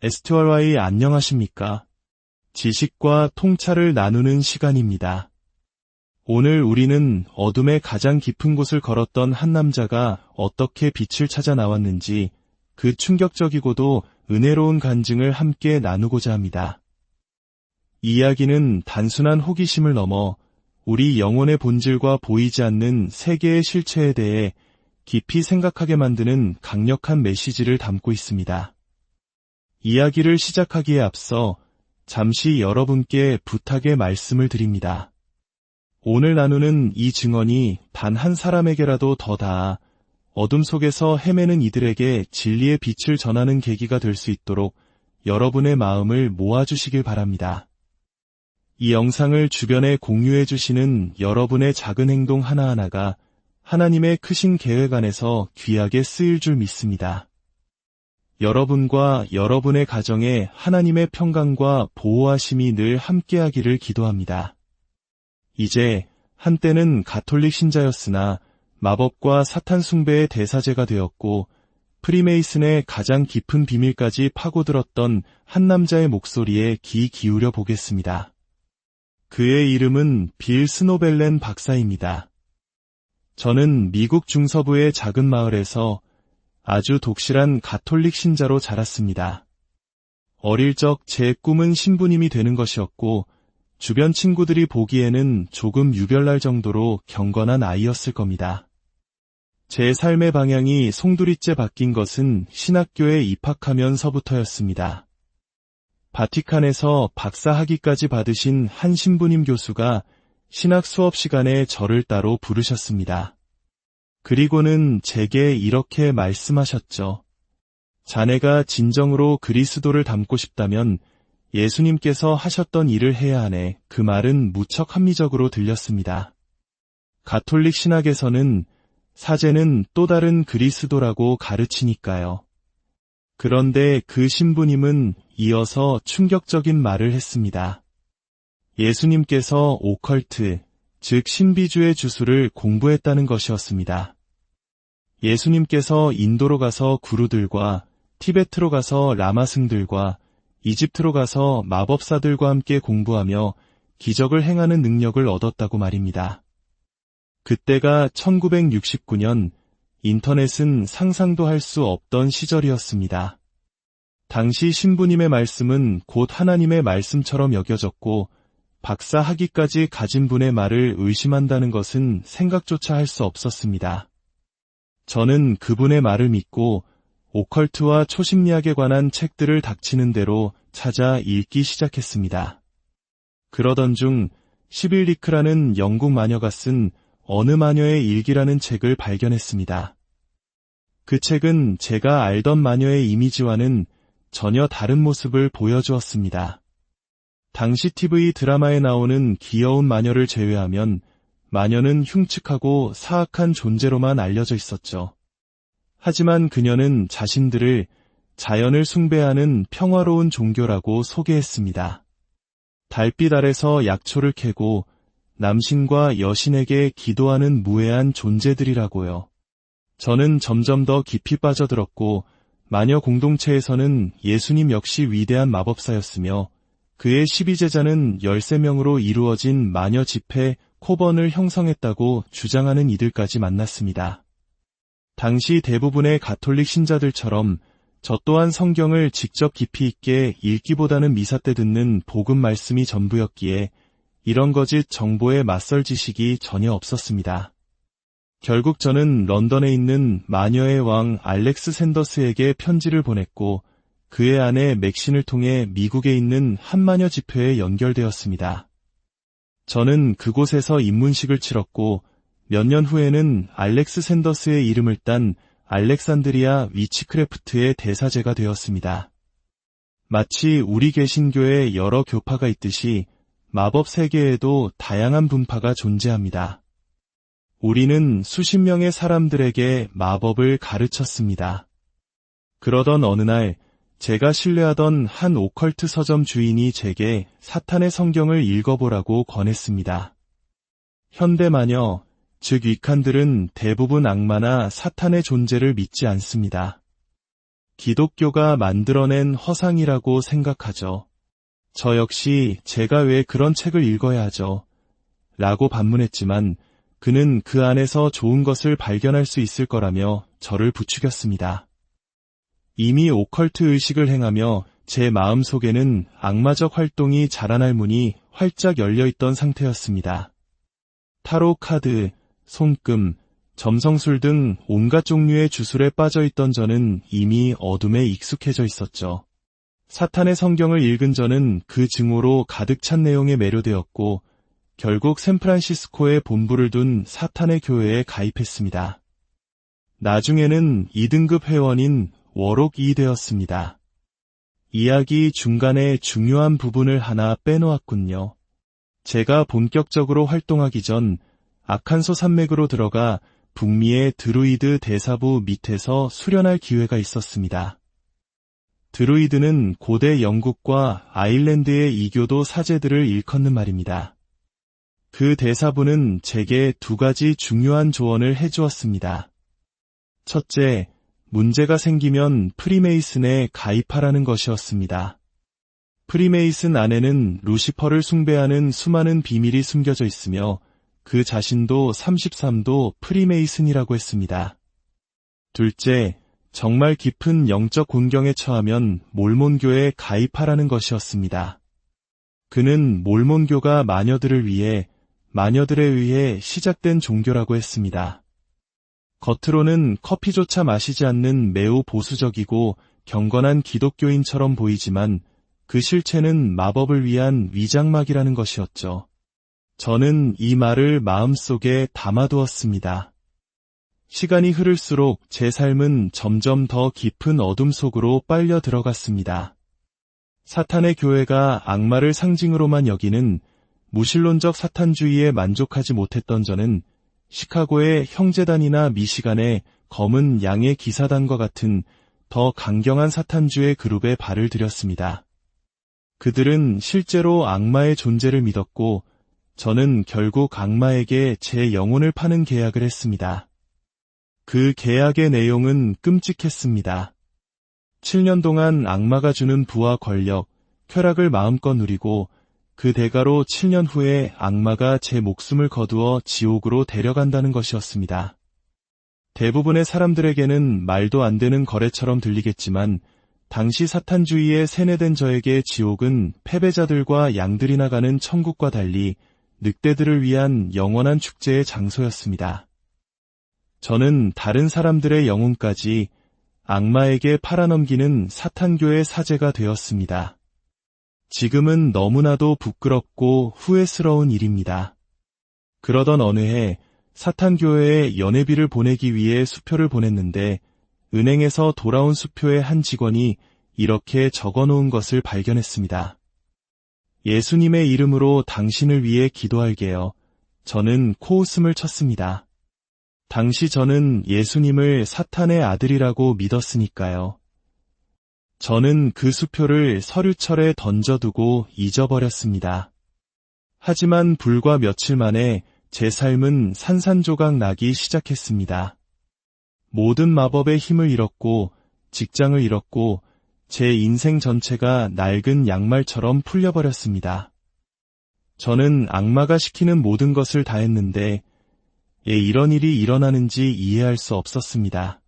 STRY 안녕하십니까? 지식과 통찰을 나누는 시간입니다. 오늘 우리는 어둠의 가장 깊은 곳을 걸었던 한 남자가 어떻게 빛을 찾아 나왔는지 그 충격적이고도 은혜로운 간증을 함께 나누고자 합니다. 이 이야기는 단순한 호기심을 넘어 우리 영혼의 본질과 보이지 않는 세계의 실체에 대해 깊이 생각하게 만드는 강력한 메시지를 담고 있습니다. 이야기를 시작하기에 앞서 잠시 여러분께 부탁의 말씀을 드립니다. 오늘 나누는 이 증언이 단 한 사람에게라도 더 닿아 어둠 속에서 헤매는 이들에게 진리의 빛을 전하는 계기가 될 수 있도록 여러분의 마음을 모아주시길 바랍니다. 이 영상을 주변에 공유해 주시는 여러분의 작은 행동 하나하나가 하나님의 크신 계획 안에서 귀하게 쓰일 줄 믿습니다. 여러분과 여러분의 가정에 하나님의 평강과 보호하심이 늘 함께하기를 기도합니다. 이제 한때는 가톨릭 신자였으나 마법과 사탄 숭배의 대사제가 되었고 프리메이슨의 가장 깊은 비밀까지 파고들었던 한 남자의 목소리에 귀 기울여 보겠습니다. 그의 이름은 빌 스노벨렌 박사입니다. 저는 미국 중서부의 작은 마을에서 아주 독실한 가톨릭 신자로 자랐습니다. 어릴 적 제 꿈은 신부님이 되는 것이었고 주변 친구들이 보기에는 조금 유별날 정도로 경건한 아이였을 겁니다. 제 삶의 방향이 송두리째 바뀐 것은 신학교에 입학하면서부터였습니다. 바티칸에서 박사 학위까지 받으신 한 신부님 교수가 신학 수업 시간에 저를 따로 부르셨습니다. 그리고는 제게 이렇게 말씀하셨죠. 자네가 진정으로 그리스도를 닮고 싶다면 예수님께서 하셨던 일을 해야 하네. 그 말은 무척 합리적으로 들렸습니다. 가톨릭 신학에서는 사제는 또 다른 그리스도라고 가르치니까요. 그런데 그 신부님은 이어서 충격적인 말을 했습니다. 예수님께서 오컬트, 즉 신비주의 주술을 공부했다는 것이었습니다. 예수님께서 인도로 가서 구루들과 티베트로 가서 라마승들과 이집트로 가서 마법사들과 함께 공부하며 기적을 행하는 능력을 얻었다고 말입니다. 그때가 1969년, 인터넷은 상상도 할 수 없던 시절이었습니다. 당시 신부님의 말씀은 곧 하나님의 말씀처럼 여겨졌고 박사 학위까지 가진 분의 말을 의심한다는 것은 생각조차 할 수 없었습니다. 저는 그분의 말을 믿고 오컬트와 초심리학에 관한 책들을 닥치는 대로 찾아 읽기 시작했습니다. 그러던 중 시빌리크라는 영국 마녀가 쓴 어느 마녀의 일기라는 책을 발견했습니다. 그 책은 제가 알던 마녀의 이미지와는 전혀 다른 모습을 보여주었습니다. 당시 TV 드라마에 나오는 귀여운 마녀를 제외하면 마녀는 흉측하고 사악한 존재로만 알려져 있었죠. 하지만 그녀는 자신들을 자연을 숭배하는 평화로운 종교라고 소개했습니다. 달빛 아래서 약초를 캐고 남신과 여신에게 기도하는 무해한 존재들이라고요. 저는 점점 더 깊이 빠져들었고 마녀 공동체에서는 예수님 역시 위대한 마법사였으며 그의 12제자는 13명으로 이루어진 마녀 집회 코번을 형성했다고 주장하는 이들까지 만났습니다. 당시 대부분의 가톨릭 신자들처럼 저 또한 성경을 직접 깊이 있게 읽기보다는 미사 때 듣는 복음 말씀이 전부였기에 이런 거짓 정보에 맞설 지식이 전혀 없었습니다. 결국 저는 런던에 있는 마녀의 왕 알렉스 샌더스에게 편지를 보냈고 그의 아내 맥신을 통해 미국에 있는 한마녀 집회에 연결되었습니다. 저는 그곳에서 입문식을 치렀고 몇 년 후에는 알렉스 샌더스의 이름을 딴 알렉산드리아 위치크래프트의 대사제가 되었습니다. 마치 우리 개신교에 여러 교파가 있듯이 마법 세계에도 다양한 분파가 존재합니다. 우리는 수십 명의 사람들에게 마법을 가르쳤습니다. 그러던 어느 날 제가 신뢰하던 한 오컬트 서점 주인이 제게 사탄의 성경을 읽어보라고 권했습니다. 현대 마녀, 즉 위칸들은 대부분 악마나 사탄의 존재를 믿지 않습니다. 기독교가 만들어낸 허상이라고 생각하죠. 저 역시 제가 왜 그런 책을 읽어야 하죠? 라고 반문했지만 그는 그 안에서 좋은 것을 발견할 수 있을 거라며 저를 부추겼습니다. 이미 오컬트 의식을 행하며 제 마음속에는 악마적 활동이 자라날 문이 활짝 열려있던 상태였습니다. 타로 카드, 손금, 점성술 등 온갖 종류의 주술에 빠져있던 저는 이미 어둠에 익숙해져 있었죠. 사탄의 성경을 읽은 저는 그 증오로 가득 찬 내용에 매료되었고 결국 샌프란시스코에 본부를 둔 사탄의 교회에 가입했습니다. 나중에는 2등급 회원인 워록이 되었습니다. 이야기 중간에 중요한 부분을 하나 빼놓았군요. 제가 본격적으로 활동하기 전 아칸소 산맥으로 들어가 북미의 드루이드 대사부 밑에서 수련할 기회가 있었습니다. 드루이드는 고대 영국과 아일랜드의 이교도 사제들을 일컫는 말입니다. 그 대사부는 제게 2가지 중요한 조언을 해주었습니다. 첫째, 문제가 생기면 프리메이슨에 가입하라는 것이었습니다. 프리메이슨 안에는 루시퍼를 숭배하는 수많은 비밀이 숨겨져 있으며 그 자신도 33도 프리메이슨이라고 했습니다. 둘째, 정말 깊은 영적 곤경에 처하면 몰몬교에 가입하라는 것이었습니다. 그는 몰몬교가 마녀들에 의해 시작된 종교라고 했습니다. 겉으로는 커피조차 마시지 않는 매우 보수적이고 경건한 기독교인처럼 보이지만 그 실체는 마법을 위한 위장막이라는 것이었죠. 저는 이 말을 마음속에 담아두었습니다. 시간이 흐를수록 제 삶은 점점 더 깊은 어둠 속으로 빨려 들어갔습니다. 사탄의 교회가 악마를 상징으로만 여기는 무신론적 사탄주의에 만족하지 못했던 저는 시카고의 형제단이나 미시간의 검은 양의 기사단과 같은 더 강경한 사탄주의 그룹에 발을 들였습니다. 그들은 실제로 악마의 존재를 믿었고 저는 결국 악마에게 제 영혼을 파는 계약을 했습니다. 그 계약의 내용은 끔찍했습니다. 7년 동안 악마가 주는 부와 권력, 쾌락을 마음껏 누리고 그 대가로 7년 후에 악마가 제 목숨을 거두어 지옥으로 데려간다는 것이었습니다. 대부분의 사람들에게는 말도 안 되는 거래처럼 들리겠지만 당시 사탄주의에 세뇌된 저에게 지옥은 패배자들과 양들이 나가는 천국과 달리 늑대들을 위한 영원한 축제의 장소였습니다. 저는 다른 사람들의 영혼까지 악마에게 팔아넘기는 사탄교의 사제가 되었습니다. 지금은 너무나도 부끄럽고 후회스러운 일입니다. 그러던 어느 해 사탄교회에 연회비를 보내기 위해 수표를 보냈는데 은행에서 돌아온 수표의 한 직원이 이렇게 적어놓은 것을 발견했습니다. 예수님의 이름으로 당신을 위해 기도할게요. 저는 코웃음을 쳤습니다. 당시 저는 예수님을 사탄의 아들이라고 믿었으니까요. 저는 그 수표를 서류철에 던져두고 잊어버렸습니다. 하지만 불과 며칠 만에 제 삶은 산산조각 나기 시작했습니다. 모든 마법의 힘을 잃었고 직장을 잃었고 제 인생 전체가 낡은 양말처럼 풀려버렸습니다. 저는 악마가 시키는 모든 것을 다 했는데 왜 이런 일이 일어나는지 이해할 수 없었습니다.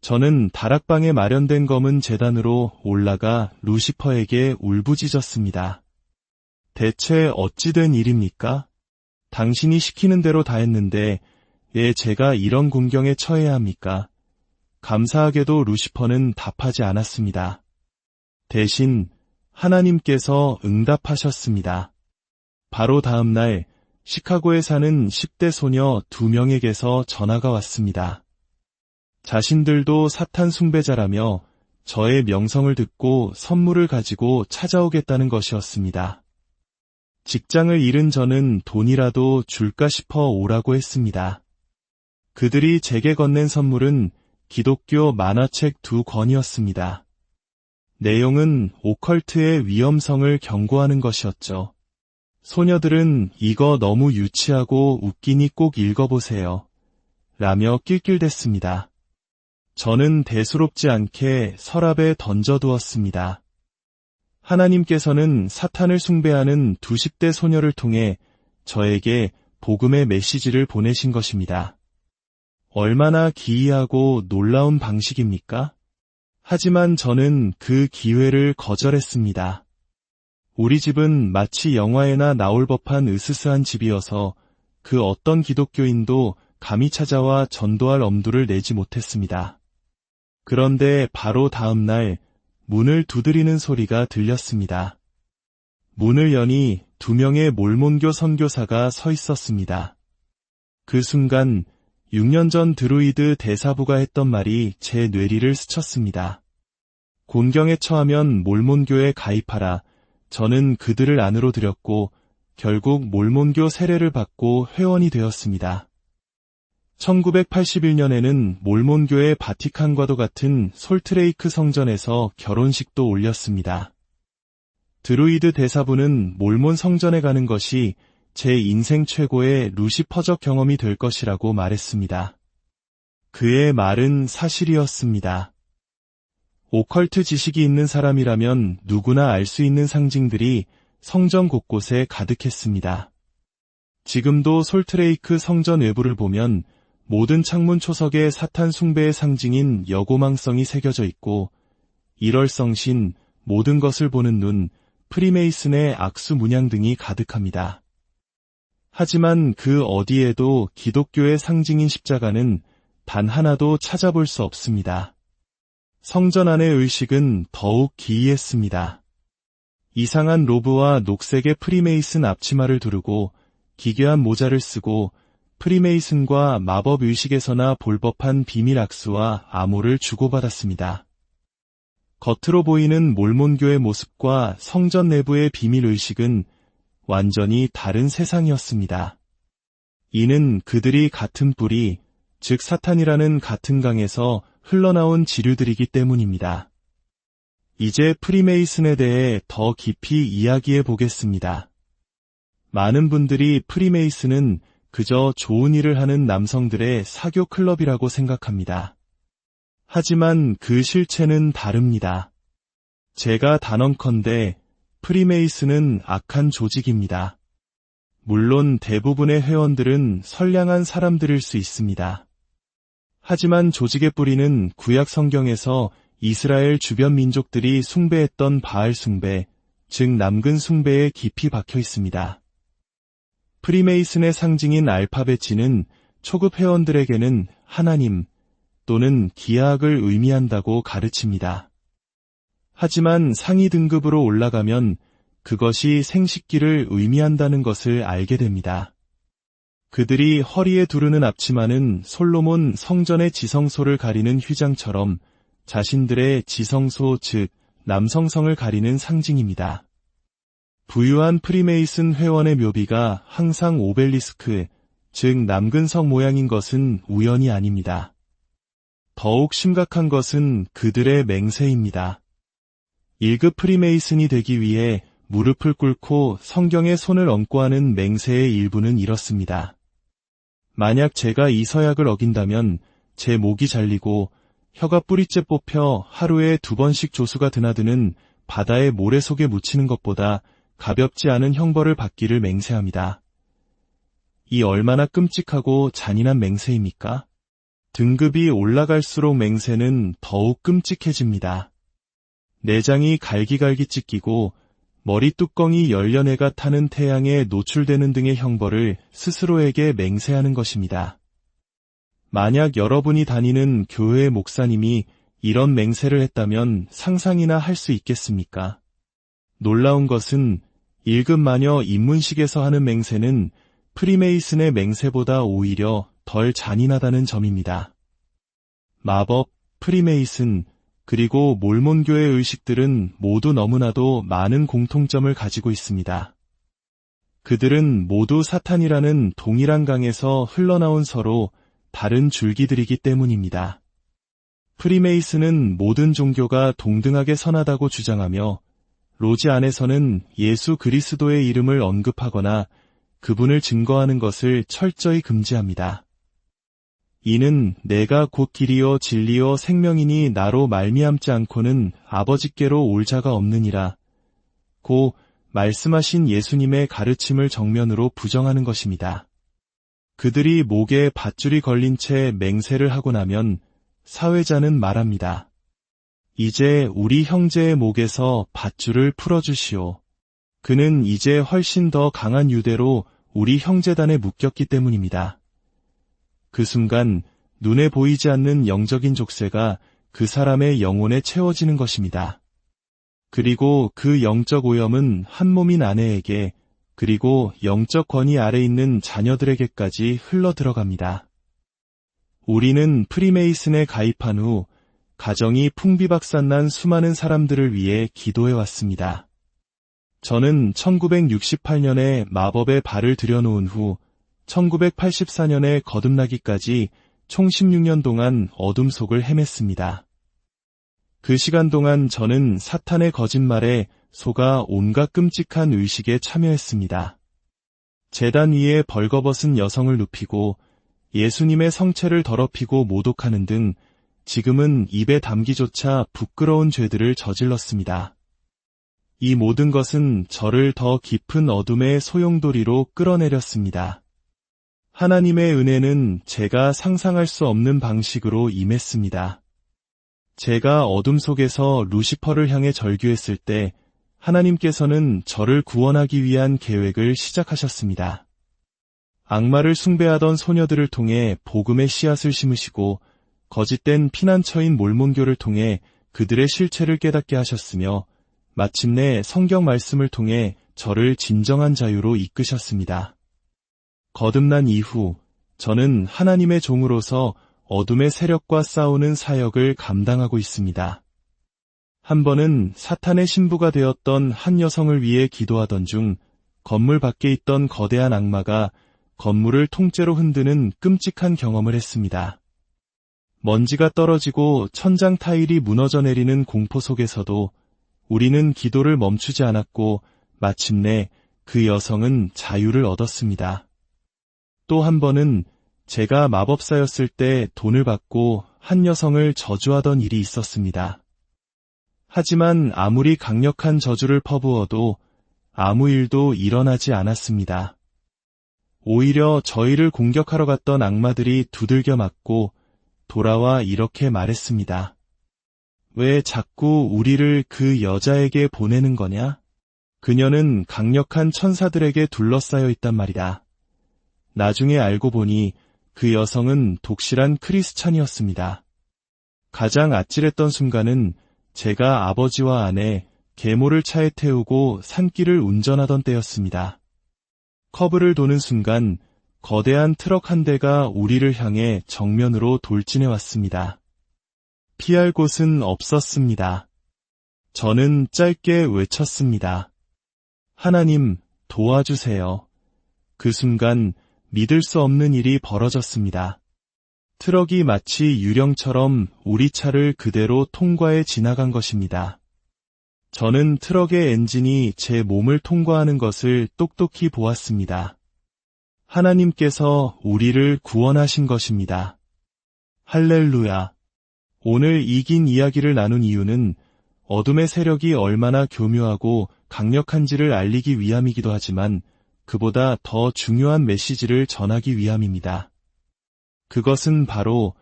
저는 다락방에 마련된 검은 제단으로 올라가 루시퍼에게 울부짖었습니다. 대체 어찌 된 일입니까? 당신이 시키는 대로 다 했는데 왜 제가 이런 곤경에 처해야 합니까? 감사하게도 루시퍼는 답하지 않았습니다. 대신 하나님께서 응답하셨습니다. 바로 다음 날 시카고에 사는 10대 소녀 2명에게서 전화가 왔습니다. 자신들도 사탄 숭배자라며 저의 명성을 듣고 선물을 가지고 찾아오겠다는 것이었습니다. 직장을 잃은 저는 돈이라도 줄까 싶어 오라고 했습니다. 그들이 제게 건넨 선물은 기독교 만화책 2권이었습니다. 내용은 오컬트의 위험성을 경고하는 것이었죠. 소녀들은 이거 너무 유치하고 웃기니 꼭 읽어보세요. 라며 낄낄댔습니다. 저는 대수롭지 않게 서랍에 던져두었습니다. 하나님께서는 사탄을 숭배하는 20대 소녀를 통해 저에게 복음의 메시지를 보내신 것입니다. 얼마나 기이하고 놀라운 방식입니까? 하지만 저는 그 기회를 거절했습니다. 우리 집은 마치 영화에나 나올 법한 으스스한 집이어서 그 어떤 기독교인도 감히 찾아와 전도할 엄두를 내지 못했습니다. 그런데 바로 다음 날 문을 두드리는 소리가 들렸습니다. 문을 여니 2명의 몰몬교 선교사가 서 있었습니다. 그 순간 6년 전 드루이드 대사부가 했던 말이 제 뇌리를 스쳤습니다. 곤경에 처하면 몰몬교에 가입하라. 저는 그들을 안으로 들였고 결국 몰몬교 세례를 받고 회원이 되었습니다. 1981년에는 몰몬교의 바티칸과도 같은 솔트레이크 성전에서 결혼식도 올렸습니다. 드루이드 대사부는 몰몬 성전에 가는 것이 제 인생 최고의 루시퍼적 경험이 될 것이라고 말했습니다. 그의 말은 사실이었습니다. 오컬트 지식이 있는 사람이라면 누구나 알 수 있는 상징들이 성전 곳곳에 가득했습니다. 지금도 솔트레이크 성전 외부를 보면 모든 창문 초석에 사탄 숭배의 상징인 여고망성이 새겨져 있고 일월성신, 모든 것을 보는 눈, 프리메이슨의 악수 문양 등이 가득합니다. 하지만 그 어디에도 기독교의 상징인 십자가는 단 하나도 찾아볼 수 없습니다. 성전 안의 의식은 더욱 기이했습니다. 이상한 로브와 녹색의 프리메이슨 앞치마를 두르고 기괴한 모자를 쓰고 프리메이슨과 마법 의식에서나 볼 법한 비밀 악수와 암호를 주고받았습니다. 겉으로 보이는 몰몬교의 모습과 성전 내부의 비밀 의식은 완전히 다른 세상이었습니다. 이는 그들이 같은 뿌리, 즉 사탄이라는 같은 강에서 흘러나온 지류들이기 때문입니다. 이제 프리메이슨에 대해 더 깊이 이야기해 보겠습니다. 많은 분들이 프리메이슨은 그저 좋은 일을 하는 남성들의 사교 클럽이라고 생각합니다. 하지만 그 실체는 다릅니다. 제가 단언컨대 프리메이슨은 악한 조직입니다. 물론 대부분의 회원들은 선량한 사람들일 수 있습니다. 하지만 조직의 뿌리는 구약 성경에서 이스라엘 주변 민족들이 숭배했던 바알 숭배, 즉 남근 숭배에 깊이 박혀 있습니다. 프리메이슨의 상징인 알파벳 G는 초급 회원들에게는 하나님 또는 기하학을 의미한다고 가르칩니다. 하지만 상위 등급으로 올라가면 그것이 생식기를 의미한다는 것을 알게 됩니다. 그들이 허리에 두르는 앞치마는 솔로몬 성전의 지성소를 가리는 휘장처럼 자신들의 지성소 즉 남성성을 가리는 상징입니다. 부유한 프리메이슨 회원의 묘비가 항상 오벨리스크, 즉 남근석 모양인 것은 우연이 아닙니다. 더욱 심각한 것은 그들의 맹세입니다. 1급 프리메이슨이 되기 위해 무릎을 꿇고 성경에 손을 얹고 하는 맹세의 일부는 이렇습니다. 만약 제가 이 서약을 어긴다면 제 목이 잘리고 혀가 뿌리째 뽑혀 하루에 2번씩 조수가 드나드는 바다의 모래 속에 묻히는 것보다 가볍지 않은 형벌을 받기를 맹세합니다. 이 얼마나 끔찍하고 잔인한 맹세입니까? 등급이 올라갈수록 맹세는 더욱 끔찍해집니다. 내장이 갈기갈기 찢기고 머리 뚜껑이 열려내가 타는 태양에 노출되는 등의 형벌을 스스로에게 맹세하는 것입니다. 만약 여러분이 다니는 교회의 목사님이 이런 맹세를 했다면 상상이나 할 수 있겠습니까? 놀라운 것은 1급 마녀 입문식에서 하는 맹세는 프리메이슨의 맹세보다 오히려 덜 잔인하다는 점입니다. 마법, 프리메이슨, 그리고 몰몬교의 의식들은 모두 너무나도 많은 공통점을 가지고 있습니다. 그들은 모두 사탄이라는 동일한 강에서 흘러나온 서로 다른 줄기들이기 때문입니다. 프리메이슨은 모든 종교가 동등하게 선하다고 주장하며 로지 안에서는 예수 그리스도의 이름을 언급하거나 그분을 증거하는 것을 철저히 금지합니다. 이는 내가 곧 길이요 진리요 생명이니 나로 말미암지 않고는 아버지께로 올 자가 없느니라. 고 말씀하신 예수님의 가르침을 정면으로 부정하는 것입니다. 그들이 목에 밧줄이 걸린 채 맹세를 하고 나면 사회자는 말합니다. 이제 우리 형제의 목에서 밧줄을 풀어주시오. 그는 이제 훨씬 더 강한 유대로 우리 형제단에 묶였기 때문입니다. 그 순간 눈에 보이지 않는 영적인 족쇄가 그 사람의 영혼에 채워지는 것입니다. 그리고 그 영적 오염은 한 몸인 아내에게 그리고 영적 권위 아래 있는 자녀들에게까지 흘러 들어갑니다. 우리는 프리메이슨에 가입한 후 가정이 풍비박산난 수많은 사람들을 위해 기도해 왔습니다. 저는 1968년에 마법에 발을 들여놓은 후 1984년에 거듭나기까지 총 16년 동안 어둠 속을 헤맸습니다. 그 시간 동안 저는 사탄의 거짓말에 속아 온갖 끔찍한 의식에 참여했습니다. 제단 위에 벌거벗은 여성을 눕히고 예수님의 성체를 더럽히고 모독하는 등 지금은 입에 담기조차 부끄러운 죄들을 저질렀습니다. 이 모든 것은 저를 더 깊은 어둠의 소용돌이로 끌어내렸습니다. 하나님의 은혜는 제가 상상할 수 없는 방식으로 임했습니다. 제가 어둠 속에서 루시퍼를 향해 절규했을 때 하나님께서는 저를 구원하기 위한 계획을 시작하셨습니다. 악마를 숭배하던 소녀들을 통해 복음의 씨앗을 심으시고 거짓된 피난처인 몰몬교를 통해 그들의 실체를 깨닫게 하셨으며 마침내 성경 말씀을 통해 저를 진정한 자유로 이끄셨습니다. 거듭난 이후 저는 하나님의 종으로서 어둠의 세력과 싸우는 사역을 감당하고 있습니다. 한 번은 사탄의 신부가 되었던 한 여성을 위해 기도하던 중 건물 밖에 있던 거대한 악마가 건물을 통째로 흔드는 끔찍한 경험을 했습니다. 먼지가 떨어지고 천장 타일이 무너져 내리는 공포 속에서도 우리는 기도를 멈추지 않았고 마침내 그 여성은 자유를 얻었습니다. 또 한 번은 제가 마법사였을 때 돈을 받고 한 여성을 저주하던 일이 있었습니다. 하지만 아무리 강력한 저주를 퍼부어도 아무 일도 일어나지 않았습니다. 오히려 저희를 공격하러 갔던 악마들이 두들겨 맞고 돌아와 이렇게 말했습니다. 왜 자꾸 우리를 그 여자에게 보내는 거냐? 그녀는 강력한 천사들에게 둘러싸여 있단 말이다. 나중에 알고 보니 그 여성은 독실한 크리스찬이었습니다. 가장 아찔했던 순간은 제가 아버지와 아내, 계모를 차에 태우고 산길을 운전하던 때였습니다. 커브를 도는 순간 거대한 트럭 한 대가 우리를 향해 정면으로 돌진해 왔습니다. 피할 곳은 없었습니다. 저는 짧게 외쳤습니다. 하나님, 도와주세요. 그 순간 믿을 수 없는 일이 벌어졌습니다. 트럭이 마치 유령처럼 우리 차를 그대로 통과해 지나간 것입니다. 저는 트럭의 엔진이 제 몸을 통과하는 것을 똑똑히 보았습니다. 하나님께서 우리를 구원하신 것입니다. 할렐루야. 오늘 이 긴 이야기를 나눈 이유는 어둠의 세력이 얼마나 교묘하고 강력한지를 알리기 위함이기도 하지만 그보다 더 중요한 메시지를 전하기 위함입니다. 그것은 바로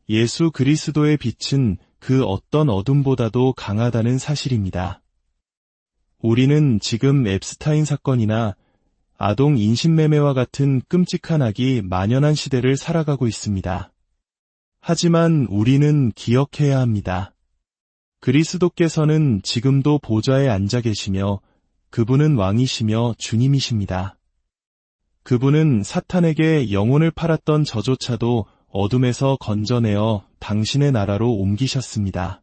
예수 그리스도의 빛은 그 어떤 어둠보다도 강하다는 사실입니다. 우리는 지금 앱스타인 사건이나 아동 인신매매와 같은 끔찍한 악이 만연한 시대를 살아가고 있습니다. 하지만 우리는 기억해야 합니다. 그리스도께서는 지금도 보좌에 앉아 계시며 그분은 왕이시며 주님이십니다. 그분은 사탄에게 영혼을 팔았던 저조차도 어둠에서 건져내어 당신의 나라로 옮기셨습니다.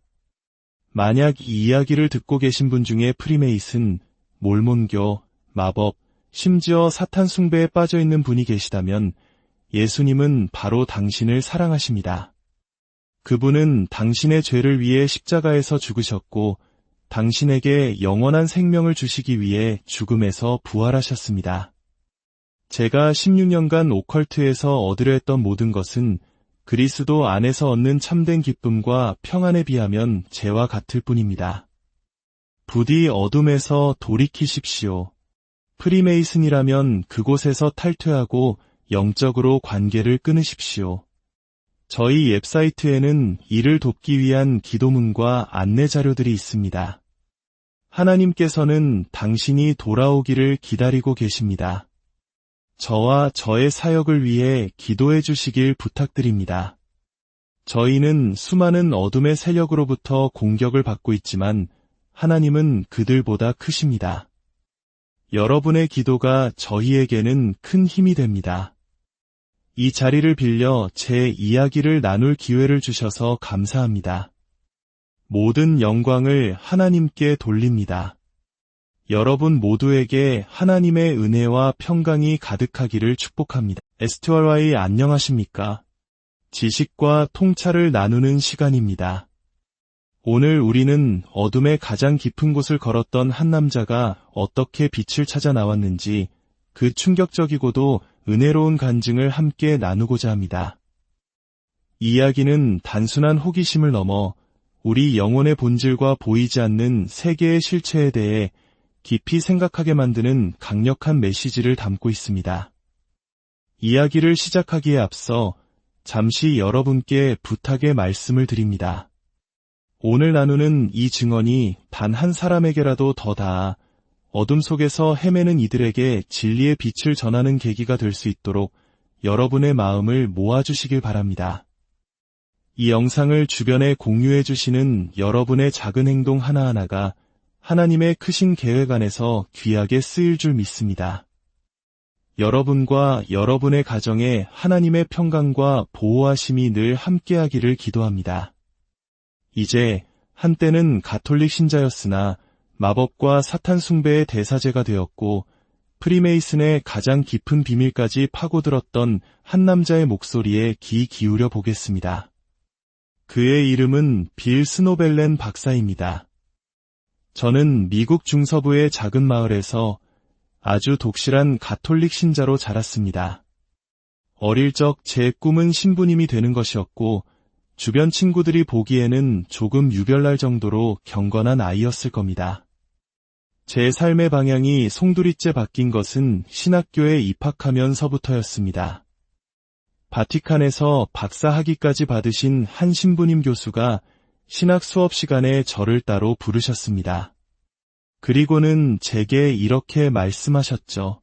만약 이 이야기를 듣고 계신 분 중에 프리메이슨, 몰몬교, 마법, 심지어 사탄 숭배에 빠져있는 분이 계시다면 예수님은 바로 당신을 사랑하십니다. 그분은 당신의 죄를 위해 십자가에서 죽으셨고 당신에게 영원한 생명을 주시기 위해 죽음에서 부활하셨습니다. 제가 16년간 오컬트에서 얻으려 했던 모든 것은 그리스도 안에서 얻는 참된 기쁨과 평안에 비하면 재와 같을 뿐입니다. 부디 어둠에서 돌이키십시오. 프리메이슨이라면 그곳에서 탈퇴하고 영적으로 관계를 끊으십시오. 저희 웹사이트에는 이를 돕기 위한 기도문과 안내 자료들이 있습니다. 하나님께서는 당신이 돌아오기를 기다리고 계십니다. 저와 저의 사역을 위해 기도해 주시길 부탁드립니다. 저희는 수많은 어둠의 세력으로부터 공격을 받고 있지만 하나님은 그들보다 크십니다. 여러분의 기도가 저희에게는 큰 힘이 됩니다. 이 자리를 빌려 제 이야기를 나눌 기회를 주셔서 감사합니다. 모든 영광을 하나님께 돌립니다. 여러분 모두에게 하나님의 은혜와 평강이 가득하기를 축복합니다. STRY 안녕하십니까? 지식과 통찰을 나누는 시간입니다. 오늘 우리는 어둠의 가장 깊은 곳을 걸었던 한 남자가 어떻게 빛을 찾아 나왔는지 그 충격적이고도 은혜로운 간증을 함께 나누고자 합니다. 이 이야기는 단순한 호기심을 넘어 우리 영혼의 본질과 보이지 않는 세계의 실체에 대해 깊이 생각하게 만드는 강력한 메시지를 담고 있습니다. 이야기를 시작하기에 앞서 잠시 여러분께 부탁의 말씀을 드립니다. 오늘 나누는 이 증언이 단 한 사람에게라도 더 닿아 어둠 속에서 헤매는 이들에게 진리의 빛을 전하는 계기가 될 수 있도록 여러분의 마음을 모아주시길 바랍니다. 이 영상을 주변에 공유해 주시는 여러분의 작은 행동 하나하나가 하나님의 크신 계획 안에서 귀하게 쓰일 줄 믿습니다. 여러분과 여러분의 가정에 하나님의 평강과 보호하심이 늘 함께하기를 기도합니다. 이제 한때는 가톨릭 신자였으나 마법과 사탄 숭배의 대사제가 되었고 프리메이슨의 가장 깊은 비밀까지 파고들었던 한 남자의 목소리에 귀 기울여 보겠습니다. 그의 이름은 빌 스노벨렌 박사입니다. 저는 미국 중서부의 작은 마을에서 아주 독실한 가톨릭 신자로 자랐습니다. 어릴 적 제 꿈은 신부님이 되는 것이었고 주변 친구들이 보기에는 조금 유별날 정도로 경건한 아이였을 겁니다. 제 삶의 방향이 송두리째 바뀐 것은 신학교에 입학하면서부터였습니다. 바티칸에서 박사 학위까지 받으신 한 신부님 교수가 신학 수업 시간에 저를 따로 부르셨습니다. 그리고는 제게 이렇게 말씀하셨죠.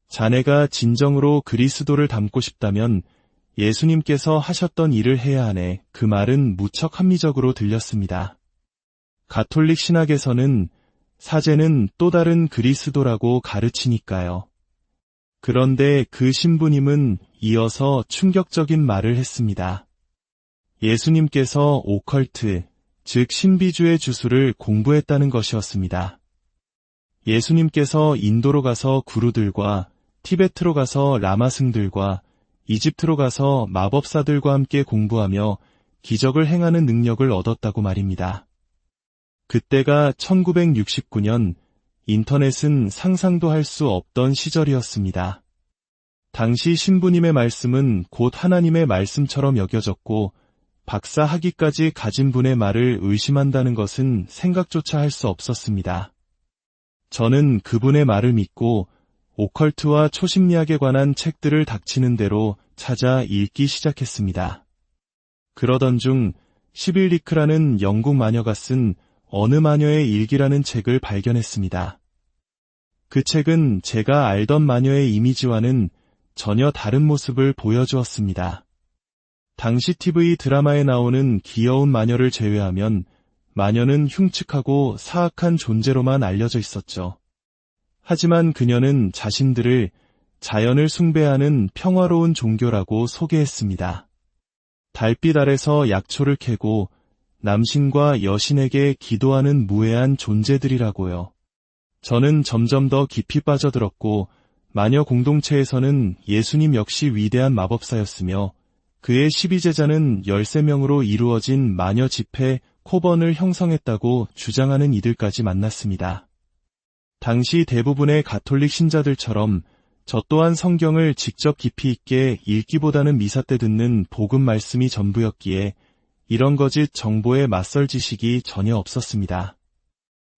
자네가 진정으로 그리스도를 닮고 싶다면 예수님께서 하셨던 일을 해야 하네. 그 말은 무척 합리적으로 들렸습니다. 가톨릭 신학에서는 사제는 또 다른 그리스도라고 가르치니까요. 그런데 그 신부님은 이어서 충격적인 말을 했습니다. 예수님께서 오컬트, 즉 신비주의 주술을 공부했다는 것이었습니다. 예수님께서 인도로 가서 구루들과 티베트로 가서 라마승들과 이집트로 가서 마법사들과 함께 공부하며 기적을 행하는 능력을 얻었다고 말입니다. 그때가 1969년, 인터넷은 상상도 할 수 없던 시절이었습니다. 당시 신부님의 말씀은 곧 하나님의 말씀처럼 여겨졌고 박사 학위까지 가진 분의 말을 의심한다는 것은 생각조차 할 수 없었습니다. 저는 그분의 말을 믿고 오컬트와 초심리학에 관한 책들을 닥치는 대로 찾아 읽기 시작했습니다. 그러던 중 시빌리크라는 영국 마녀가 쓴 어느 마녀의 일기라는 책을 발견했습니다. 그 책은 제가 알던 마녀의 이미지와는 전혀 다른 모습을 보여주었습니다. 당시 TV 드라마에 나오는 귀여운 마녀를 제외하면 마녀는 흉측하고 사악한 존재로만 알려져 있었죠. 하지만 그녀는 자신들을 자연을 숭배하는 평화로운 종교라고 소개했습니다. 달빛 아래서 약초를 캐고 남신과 여신에게 기도하는 무해한 존재들이라고요. 저는 점점 더 깊이 빠져들었고 마녀 공동체에서는 예수님 역시 위대한 마법사였으며 그의 12제자는 13명으로 이루어진 마녀 집회 코번을 형성했다고 주장하는 이들까지 만났습니다. 당시 대부분의 가톨릭 신자들처럼 저 또한 성경을 직접 깊이 있게 읽기보다는 미사 때 듣는 복음 말씀이 전부였기에 이런 거짓 정보에 맞설 지식이 전혀 없었습니다.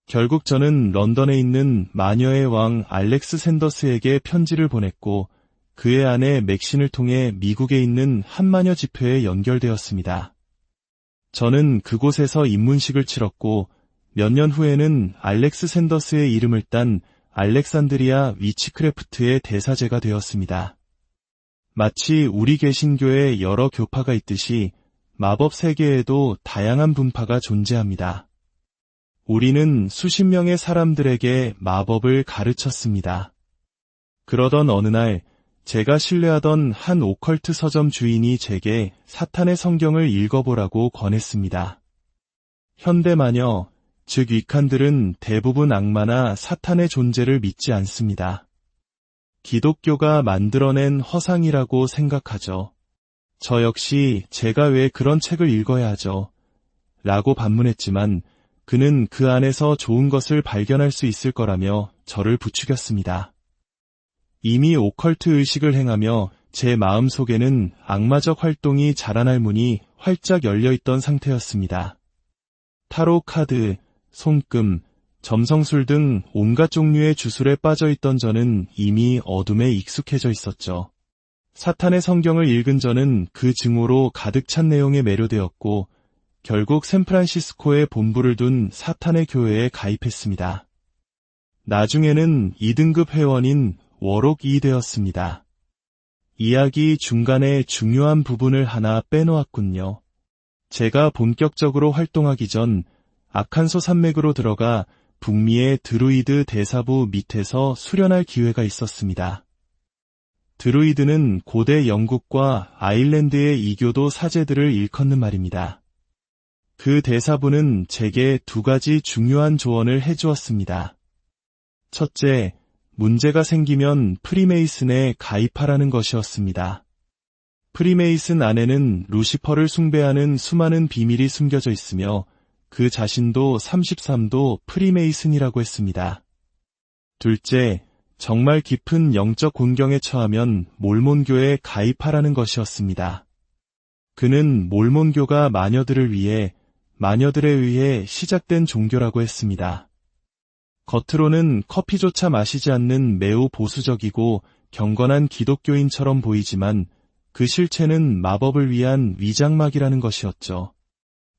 결국 저는 런던에 있는 마녀의 왕 알렉스 샌더스에게 편지를 보냈고 그의 아내 맥신을 통해 미국에 있는 한마녀 집회에 연결되었습니다. 저는 그곳에서 입문식을 치렀고 몇 년 후에는 알렉스 샌더스의 이름을 딴 알렉산드리아 위치크래프트의 대사제가 되었습니다. 마치 우리 개신교에 여러 교파가 있듯이 마법 세계에도 다양한 분파가 존재합니다. 우리는 수십 명의 사람들에게 마법을 가르쳤습니다. 그러던 어느 날 제가 신뢰하던 한 오컬트 서점 주인이 제게 사탄의 성경을 읽어보라고 권했습니다. 현대 마녀, 즉 위칸들은 대부분 악마나 사탄의 존재를 믿지 않습니다. 기독교가 만들어낸 허상이라고 생각하죠. 저 역시 제가 왜 그런 책을 읽어야 하죠? 라고 반문했지만 그는 그 안에서 좋은 것을 발견할 수 있을 거라며 저를 부추겼습니다. 이미 오컬트 의식을 행하며 제 마음속에는 악마적 활동이 자라날 문이 활짝 열려있던 상태였습니다. 타로 카드, 손금, 점성술 등 온갖 종류의 주술에 빠져있던 저는 이미 어둠에 익숙해져 있었죠. 사탄의 성경을 읽은 저는 그 증오로 가득 찬 내용에 매료되었고 결국 샌프란시스코에 본부를 둔 사탄의 교회에 가입했습니다. 나중에는 2등급 회원인 워록이 되었습니다. 이야기 중간에 중요한 부분을 하나 빼놓았군요. 제가 본격적으로 활동하기 전 아칸소 산맥으로 들어가 북미의 드루이드 대사부 밑에서 수련할 기회가 있었습니다. 드루이드는 고대 영국과 아일랜드의 이교도 사제들을 일컫는 말입니다. 그 대사부는 제게 두 가지 중요한 조언을 해주었습니다. 첫째, 문제가 생기면 프리메이슨에 가입하라는 것이었습니다. 프리메이슨 안에는 루시퍼를 숭배하는 수많은 비밀이 숨겨져 있으며 그 자신도 33도 프리메이슨이라고 했습니다. 둘째, 정말 깊은 영적 곤경에 처하면 몰몬교에 가입하라는 것이었습니다. 그는 몰몬교가 마녀들을 위해, 마녀들에 의해 시작된 종교라고 했습니다. 겉으로는 커피조차 마시지 않는 매우 보수적이고 경건한 기독교인처럼 보이지만 그 실체는 마법을 위한 위장막이라는 것이었죠.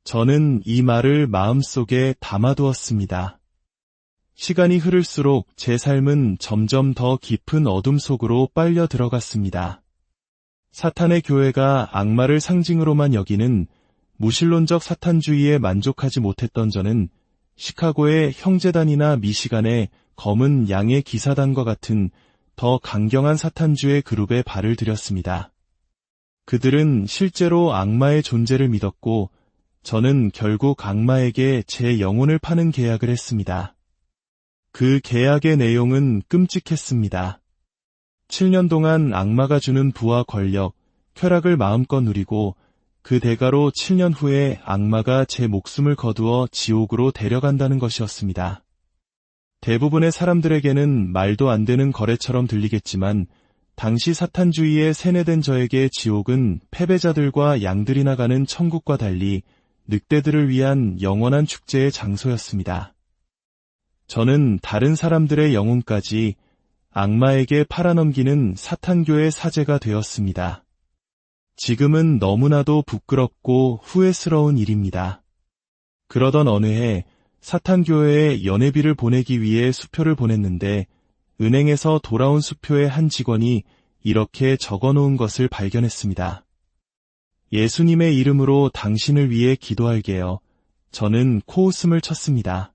저는 이 말을 마음속에 담아두었습니다. 시간이 흐를수록 제 삶은 점점 더 깊은 어둠 속으로 빨려 들어갔습니다. 사탄의 교회가 악마를 상징으로만 여기는 무신론적 사탄주의에 만족하지 못했던 저는 시카고의 형제단이나 미시간의 검은 양의 기사단과 같은 더 강경한 사탄주의 그룹에 발을 들였습니다. 그들은 실제로 악마의 존재를 믿었고 저는 결국 악마에게 제 영혼을 파는 계약을 했습니다. 그 계약의 내용은 끔찍했습니다. 7년 동안 악마가 주는 부와 권력, 쾌락을 마음껏 누리고 그 대가로 7년 후에 악마가 제 목숨을 거두어 지옥으로 데려간다는 것이었습니다. 대부분의 사람들에게는 말도 안 되는 거래처럼 들리겠지만 당시 사탄주의에 세뇌된 저에게 지옥은 패배자들과 양들이 나가는 천국과 달리 늑대들을 위한 영원한 축제의 장소였습니다. 저는 다른 사람들의 영혼까지 악마에게 팔아넘기는 사탄교의 사제가 되었습니다. 지금은 너무나도 부끄럽고 후회스러운 일입니다. 그러던 어느 해 사탄교회에 연회비를 보내기 위해 수표를 보냈는데 은행에서 돌아온 수표의 한 직원이 이렇게 적어놓은 것을 발견했습니다. 예수님의 이름으로 당신을 위해 기도할게요. 저는 코웃음을 쳤습니다.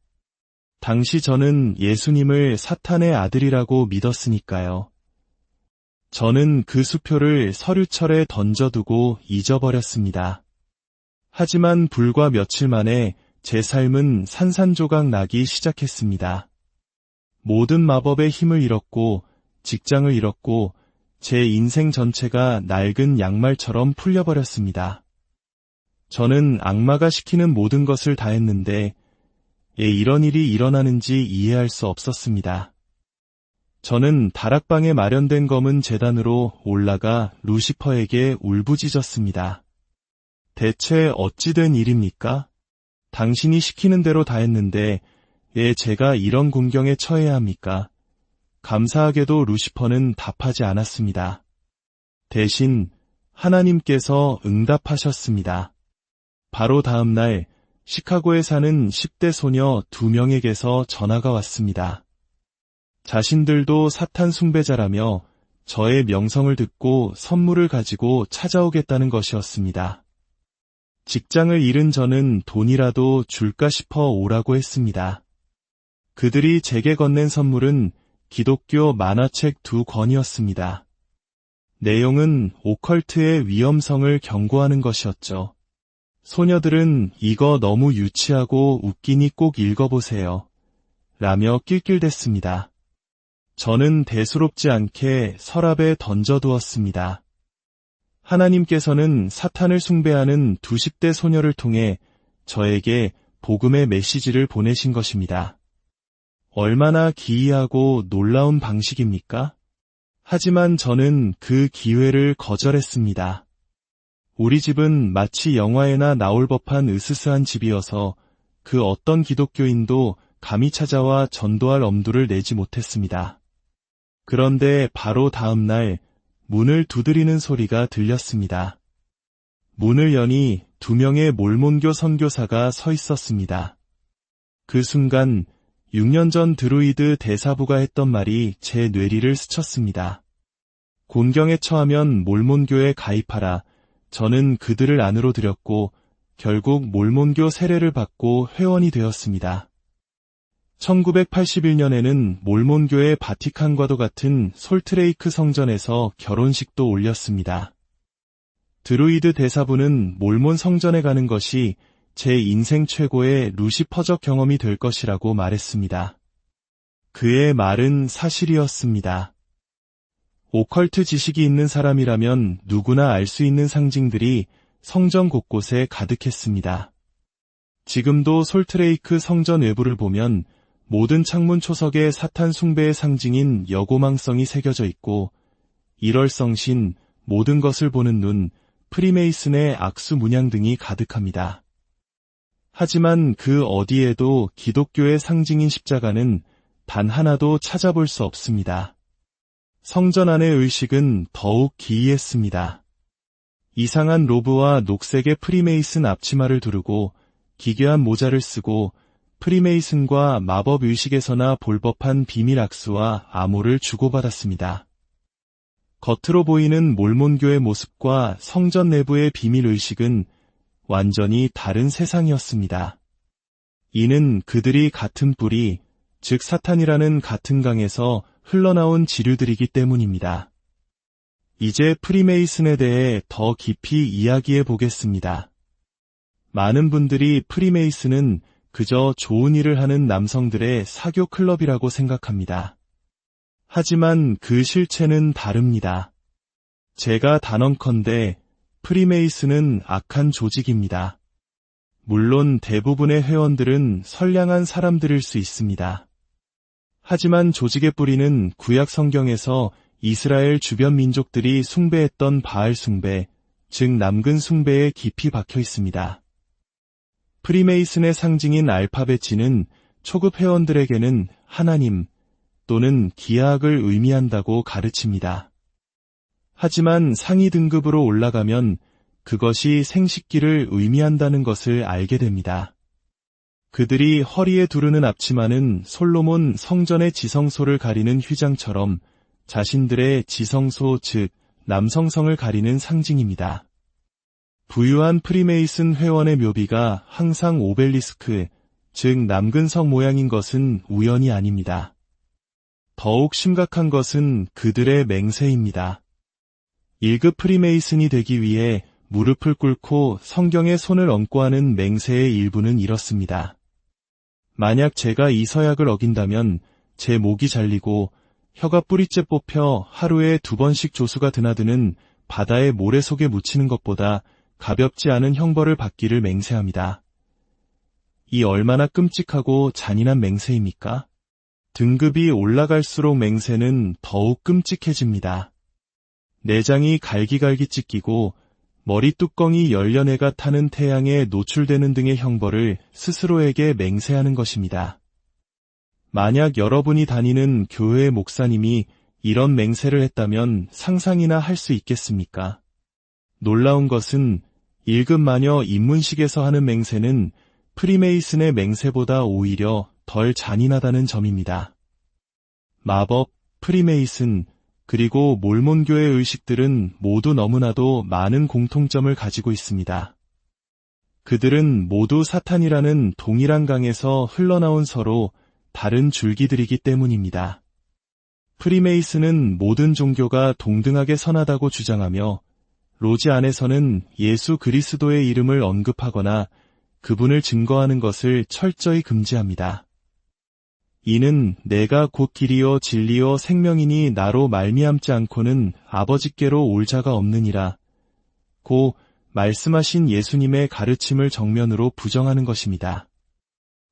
당시 저는 예수님을 사탄의 아들이라고 믿었으니까요. 저는 그 수표를 서류철에 던져두고 잊어버렸습니다. 하지만 불과 며칠 만에 제 삶은 산산조각 나기 시작했습니다. 모든 마법의 힘을 잃었고 직장을 잃었고 제 인생 전체가 낡은 양말처럼 풀려버렸습니다. 저는 악마가 시키는 모든 것을 다 했는데 이런 일이 일어나는지 이해할 수 없었습니다. 저는 다락방에 마련된 검은 제단으로 올라가 루시퍼에게 울부짖었습니다. 대체 어찌 된 일입니까? 당신이 시키는 대로 다 했는데 왜 제가 이런 공경에 처해야 합니까? 감사하게도 루시퍼는 답하지 않았습니다. 대신 하나님께서 응답하셨습니다. 바로 다음 날 시카고에 사는 10대 소녀 2명에게서 전화가 왔습니다. 자신들도 사탄 숭배자라며 저의 명성을 듣고 선물을 가지고 찾아오겠다는 것이었습니다. 직장을 잃은 저는 돈이라도 줄까 싶어 오라고 했습니다. 그들이 제게 건넨 선물은 기독교 만화책 2권이었습니다. 내용은 오컬트의 위험성을 경고하는 것이었죠. 소녀들은 이거 너무 유치하고 웃기니 꼭 읽어보세요. 라며 낄낄댔습니다. 저는 대수롭지 않게 서랍에 던져두었습니다. 하나님께서는 사탄을 숭배하는 20대 소녀를 통해 저에게 복음의 메시지를 보내신 것입니다. 얼마나 기이하고 놀라운 방식입니까? 하지만 저는 그 기회를 거절했습니다. 우리 집은 마치 영화에나 나올 법한 으스스한 집이어서 그 어떤 기독교인도 감히 찾아와 전도할 엄두를 내지 못했습니다. 그런데 바로 다음 날 문을 두드리는 소리가 들렸습니다. 문을 여니 2명의 몰몬교 선교사가 서 있었습니다. 그 순간 6년 전 드루이드 대사부가 했던 말이 제 뇌리를 스쳤습니다. 곤경에 처하면 몰몬교에 가입하라. 저는 그들을 안으로 들였고 결국 몰몬교 세례를 받고 회원이 되었습니다. 1981년에는 몰몬교의 바티칸과도 같은 솔트레이크 성전에서 결혼식도 올렸습니다. 드루이드 대사부는 몰몬 성전에 가는 것이 제 인생 최고의 루시퍼적 경험이 될 것이라고 말했습니다. 그의 말은 사실이었습니다. 오컬트 지식이 있는 사람이라면 누구나 알 수 있는 상징들이 성전 곳곳에 가득했습니다. 지금도 솔트레이크 성전 외부를 보면 모든 창문 초석에 사탄 숭배의 상징인 여고망성이 새겨져 있고 일월성신, 모든 것을 보는 눈, 프리메이슨의 악수 문양 등이 가득합니다. 하지만 그 어디에도 기독교의 상징인 십자가는 단 하나도 찾아볼 수 없습니다. 성전 안의 의식은 더욱 기이했습니다. 이상한 로브와 녹색의 프리메이슨 앞치마를 두르고 기괴한 모자를 쓰고 프리메이슨과 마법 의식에서나 볼 법한 비밀 악수와 암호를 주고받았습니다. 겉으로 보이는 몰몬교의 모습과 성전 내부의 비밀 의식은 완전히 다른 세상이었습니다. 이는 그들이 같은 뿌리, 즉 사탄이라는 같은 강에서 흘러나온 지류들이기 때문입니다. 이제 프리메이슨에 대해 더 깊이 이야기해 보겠습니다. 많은 분들이 프리메이슨은 그저 좋은 일을 하는 남성들의 사교 클럽이라고 생각합니다. 하지만 그 실체는 다릅니다. 제가 단언컨대 프리메이슨은 악한 조직입니다. 물론 대부분의 회원들은 선량한 사람들일 수 있습니다. 하지만 조직의 뿌리는 구약 성경에서 이스라엘 주변 민족들이 숭배했던 바알 숭배, 즉 남근 숭배에 깊이 박혀 있습니다. 프리메이슨의 상징인 알파벳 G는 초급 회원들에게는 하나님 또는 기하학을 의미한다고 가르칩니다. 하지만 상위 등급으로 올라가면 그것이 생식기를 의미한다는 것을 알게 됩니다. 그들이 허리에 두르는 앞치마는 솔로몬 성전의 지성소를 가리는 휘장처럼 자신들의 지성소 즉 남성성을 가리는 상징입니다. 부유한 프리메이슨 회원의 묘비가 항상 오벨리스크, 즉 남근성 모양인 것은 우연이 아닙니다. 더욱 심각한 것은 그들의 맹세입니다. 1급 프리메이슨이 되기 위해 무릎을 꿇고 성경에 손을 얹고 하는 맹세의 일부는 이렇습니다. 만약 제가 이 서약을 어긴다면 제 목이 잘리고 혀가 뿌리째 뽑혀 하루에 2번씩 조수가 드나드는 바다의 모래 속에 묻히는 것보다 가볍지 않은 형벌을 받기를 맹세합니다. 이 얼마나 끔찍하고 잔인한 맹세입니까? 등급이 올라갈수록 맹세는 더욱 끔찍해집니다. 내장이 갈기갈기 찢기고 머리 뚜껑이 열려내가 타는 태양에 노출되는 등의 형벌을 스스로에게 맹세하는 것입니다. 만약 여러분이 다니는 교회의 목사님이 이런 맹세를 했다면 상상이나 할 수 있겠습니까? 놀라운 것은 1급 마녀 입문식에서 하는 맹세는 프리메이슨의 맹세보다 오히려 덜 잔인하다는 점입니다. 마법, 프리메이슨, 그리고 몰몬교의 의식들은 모두 너무나도 많은 공통점을 가지고 있습니다. 그들은 모두 사탄이라는 동일한 강에서 흘러나온 서로 다른 줄기들이기 때문입니다. 프리메이슨은 모든 종교가 동등하게 선하다고 주장하며 로지 안에서는 예수 그리스도의 이름을 언급하거나 그분을 증거하는 것을 철저히 금지합니다. 이는 내가 곧 길이요 진리요 생명이니 나로 말미암지 않고는 아버지께로 올 자가 없느니라 고 말씀하신 예수님의 가르침을 정면으로 부정하는 것입니다.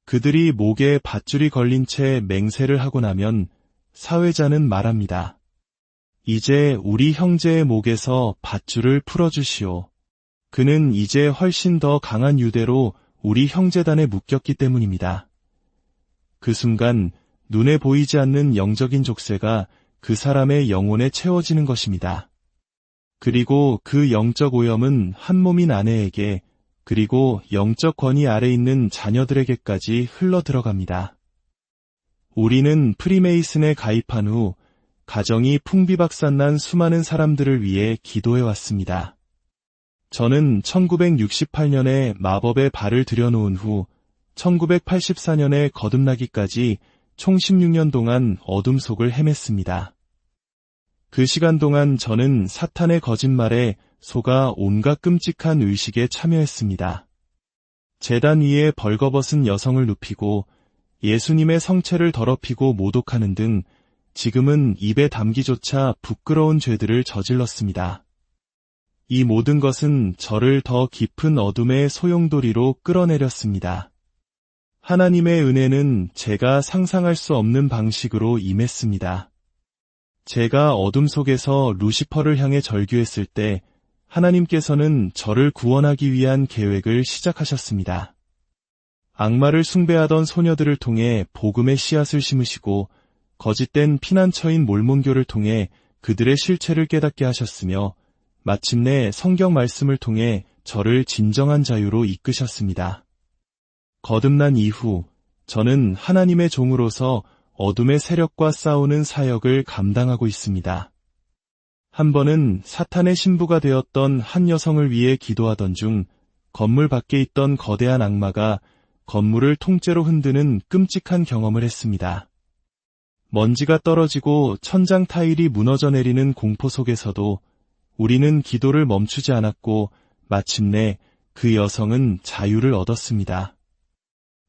그들이 목에 밧줄이 걸린 채 맹세를 하고 나면 사회자는 말합니다. 이제 우리 형제의 목에서 밧줄을 풀어주시오. 그는 이제 훨씬 더 강한 유대로 우리 형제단에 묶였기 때문입니다. 그 순간 눈에 보이지 않는 영적인 족쇄가 그 사람의 영혼에 채워지는 것입니다. 그리고 그 영적 오염은 한 몸인 아내에게 그리고 영적 권위 아래 있는 자녀들에게까지 흘러 들어갑니다. 우리는 프리메이슨에 가입한 후 가정이 풍비박산난 수많은 사람들을 위해 기도해 왔습니다. 저는 1968년에 마법에 발을 들여놓은 후 1984년에 거듭나기까지 총 16년 동안 어둠 속을 헤맸습니다. 그 시간 동안 저는 사탄의 거짓말에 속아 온갖 끔찍한 의식에 참여했습니다. 제단 위에 벌거벗은 여성을 눕히고 예수님의 성체를 더럽히고 모독하는 등 지금은 입에 담기조차 부끄러운 죄들을 저질렀습니다. 이 모든 것은 저를 더 깊은 어둠의 소용돌이로 끌어내렸습니다. 하나님의 은혜는 제가 상상할 수 없는 방식으로 임했습니다. 제가 어둠 속에서 루시퍼를 향해 절규했을 때 하나님께서는 저를 구원하기 위한 계획을 시작하셨습니다. 악마를 숭배하던 소녀들을 통해 복음의 씨앗을 심으시고 거짓된 피난처인 몰몬교를 통해 그들의 실체를 깨닫게 하셨으며 마침내 성경 말씀을 통해 저를 진정한 자유로 이끄셨습니다. 거듭난 이후 저는 하나님의 종으로서 어둠의 세력과 싸우는 사역을 감당하고 있습니다. 한 번은 사탄의 신부가 되었던 한 여성을 위해 기도하던 중 건물 밖에 있던 거대한 악마가 건물을 통째로 흔드는 끔찍한 경험을 했습니다. 먼지가 떨어지고 천장 타일이 무너져 내리는 공포 속에서도 우리는 기도를 멈추지 않았고 마침내 그 여성은 자유를 얻었습니다.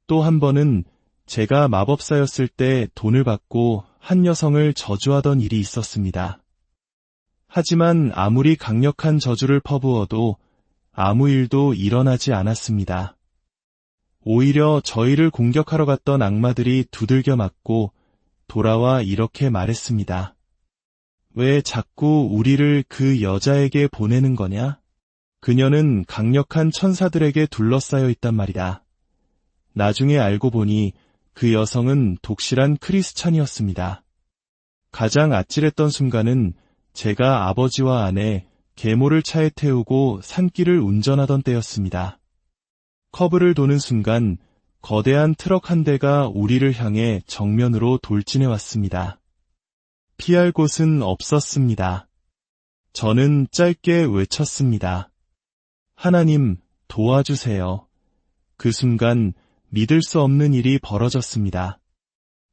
또 한 번은 제가 마법사였을 때 돈을 받고 한 여성을 저주하던 일이 있었습니다. 하지만 아무리 강력한 저주를 퍼부어도 아무 일도 일어나지 않았습니다. 오히려 저희를 공격하러 갔던 악마들이 두들겨 맞고 돌아와 이렇게 말했습니다. 왜 자꾸 우리를 그 여자에게 보내는 거냐? 그녀는 강력한 천사들에게 둘러싸여 있단 말이다. 나중에 알고 보니 그 여성은 독실한 크리스찬이었습니다. 가장 아찔했던 순간은 제가 아버지와 아내, 계모를 차에 태우고 산길을 운전하던 때였습니다. 커브를 도는 순간 거대한 트럭 한 대가 우리를 향해 정면으로 돌진해 왔습니다. 피할 곳은 없었습니다. 저는 짧게 외쳤습니다. 하나님, 도와주세요. 그 순간 믿을 수 없는 일이 벌어졌습니다.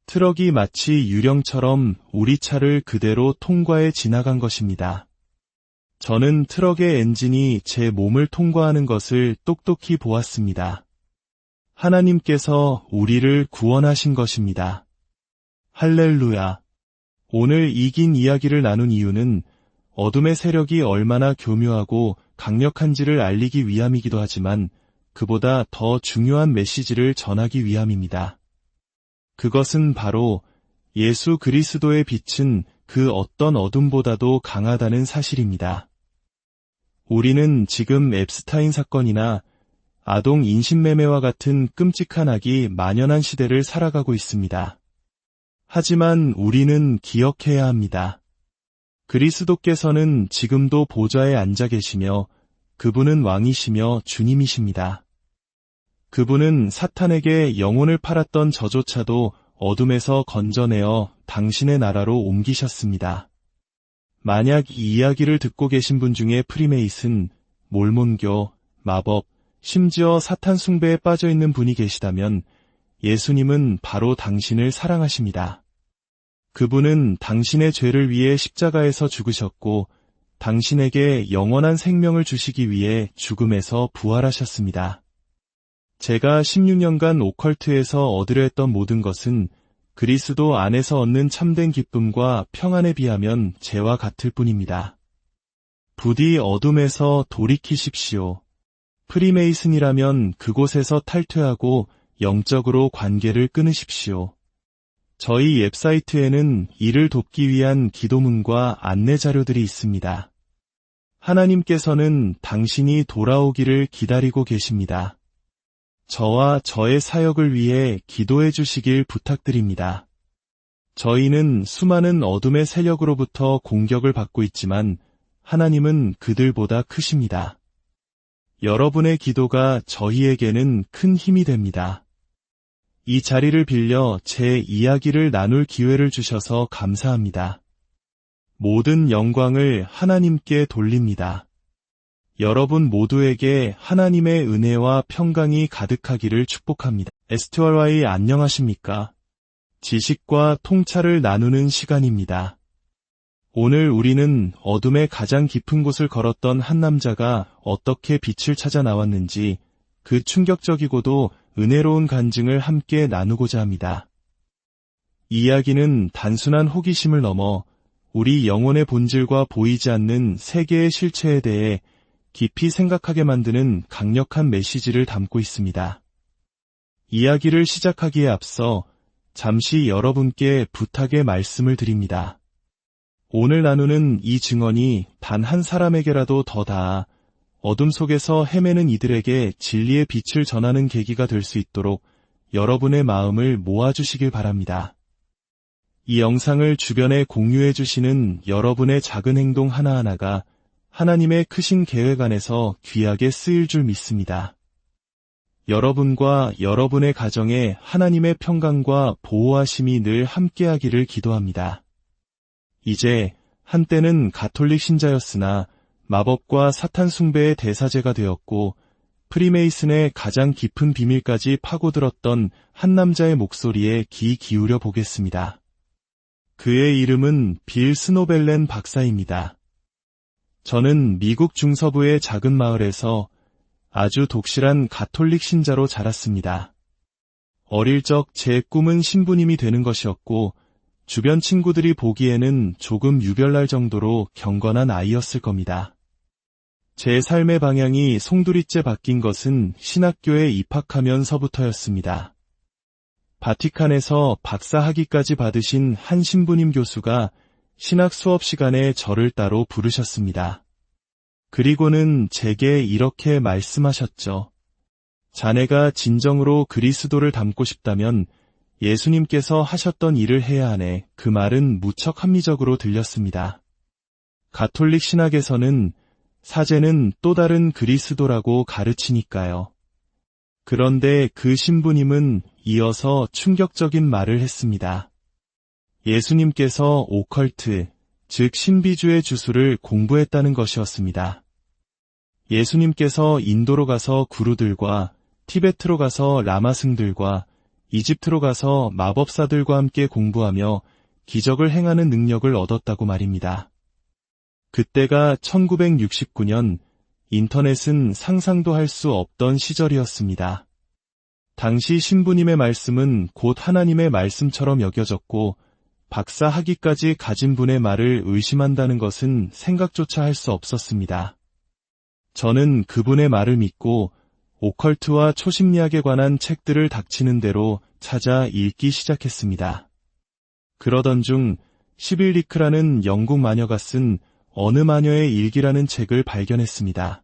트럭이 마치 유령처럼 우리 차를 그대로 통과해 지나간 것입니다. 저는 트럭의 엔진이 제 몸을 통과하는 것을 똑똑히 보았습니다. 하나님께서 우리를 구원하신 것입니다. 할렐루야. 오늘 이 긴 이야기를 나눈 이유는 어둠의 세력이 얼마나 교묘하고 강력한지를 알리기 위함이기도 하지만 그보다 더 중요한 메시지를 전하기 위함입니다. 그것은 바로 예수 그리스도의 빛은 그 어떤 어둠보다도 강하다는 사실입니다. 우리는 지금 앱스타인 사건이나 아동 인신매매와 같은 끔찍한 악이 만연한 시대를 살아가고 있습니다. 하지만 우리는 기억해야 합니다. 그리스도께서는 지금도 보좌에 앉아 계시며 그분은 왕이시며 주님이십니다. 그분은 사탄에게 영혼을 팔았던 저조차도 어둠에서 건져내어 당신의 나라로 옮기셨습니다. 만약 이 이야기를 듣고 계신 분 중에 프리메이슨, 몰몬교, 마법, 심지어 사탄 숭배에 빠져 있는 분이 계시다면 예수님은 바로 당신을 사랑하십니다. 그분은 당신의 죄를 위해 십자가에서 죽으셨고 당신에게 영원한 생명을 주시기 위해 죽음에서 부활하셨습니다. 제가 16년간 오컬트에서 얻으려 했던 모든 것은 그리스도 안에서 얻는 참된 기쁨과 평안에 비하면 죄와 같을 뿐입니다. 부디 어둠에서 돌이키십시오. 프리메이슨이라면 그곳에서 탈퇴하고 영적으로 관계를 끊으십시오. 저희 웹사이트에는 이를 돕기 위한 기도문과 안내 자료들이 있습니다. 하나님께서는 당신이 돌아오기를 기다리고 계십니다. 저와 저의 사역을 위해 기도해 주시길 부탁드립니다. 저희는 수많은 어둠의 세력으로부터 공격을 받고 있지만 하나님은 그들보다 크십니다. 여러분의 기도가 저희에게는 큰 힘이 됩니다. 이 자리를 빌려 제 이야기를 나눌 기회를 주셔서 감사합니다. 모든 영광을 하나님께 돌립니다. 여러분 모두에게 하나님의 은혜와 평강이 가득하기를 축복합니다. STRY 안녕하십니까? 지식과 통찰을 나누는 시간입니다. 오늘 우리는 어둠의 가장 깊은 곳을 걸었던 한 남자가 어떻게 빛을 찾아 나왔는지 그 충격적이고도 은혜로운 간증을 함께 나누고자 합니다. 이 이야기는 단순한 호기심을 넘어 우리 영혼의 본질과 보이지 않는 세계의 실체에 대해 깊이 생각하게 만드는 강력한 메시지를 담고 있습니다. 이야기를 시작하기에 앞서 잠시 여러분께 부탁의 말씀을 드립니다. 오늘 나누는 이 증언이 단 한 사람에게라도 더 닿아 어둠 속에서 헤매는 이들에게 진리의 빛을 전하는 계기가 될 수 있도록 여러분의 마음을 모아주시길 바랍니다. 이 영상을 주변에 공유해 주시는 여러분의 작은 행동 하나하나가 하나님의 크신 계획 안에서 귀하게 쓰일 줄 믿습니다. 여러분과 여러분의 가정에 하나님의 평강과 보호하심이 늘 함께하기를 기도합니다. 이제 한때는 가톨릭 신자였으나 마법과 사탄 숭배의 대사제가 되었고 프리메이슨의 가장 깊은 비밀까지 파고들었던 한 남자의 목소리에 귀 기울여 보겠습니다. 그의 이름은 빌 스노벨렌 박사입니다. 저는 미국 중서부의 작은 마을에서 아주 독실한 가톨릭 신자로 자랐습니다. 어릴 적 제 꿈은 신부님이 되는 것이었고 주변 친구들이 보기에는 조금 유별날 정도로 경건한 아이였을 겁니다. 제 삶의 방향이 송두리째 바뀐 것은 신학교에 입학하면서부터였습니다. 바티칸에서 박사 학위까지 받으신 한 신부님 교수가 신학 수업 시간에 저를 따로 부르셨습니다. 그리고는 제게 이렇게 말씀하셨죠. 자네가 진정으로 그리스도를 닮고 싶다면 예수님께서 하셨던 일을 해야 하네. 그 말은 무척 합리적으로 들렸습니다. 가톨릭 신학에서는 사제는 또 다른 그리스도라고 가르치니까요. 그런데 그 신부님은 이어서 충격적인 말을 했습니다. 예수님께서 오컬트, 즉 신비주의 주술을 공부했다는 것이었습니다. 예수님께서 인도로 가서 구루들과 티베트로 가서 라마승들과 이집트로 가서 마법사들과 함께 공부하며 기적을 행하는 능력을 얻었다고 말입니다. 그때가 1969년, 인터넷은 상상도 할 수 없던 시절이었습니다. 당시 신부님의 말씀은 곧 하나님의 말씀처럼 여겨졌고 박사 학위까지 가진 분의 말을 의심한다는 것은 생각조차 할 수 없었습니다. 저는 그분의 말을 믿고 오컬트와 초심리학에 관한 책들을 닥치는 대로 찾아 읽기 시작했습니다. 그러던 중 시빌리크라는 영국 마녀가 쓴 어느 마녀의 일기라는 책을 발견했습니다.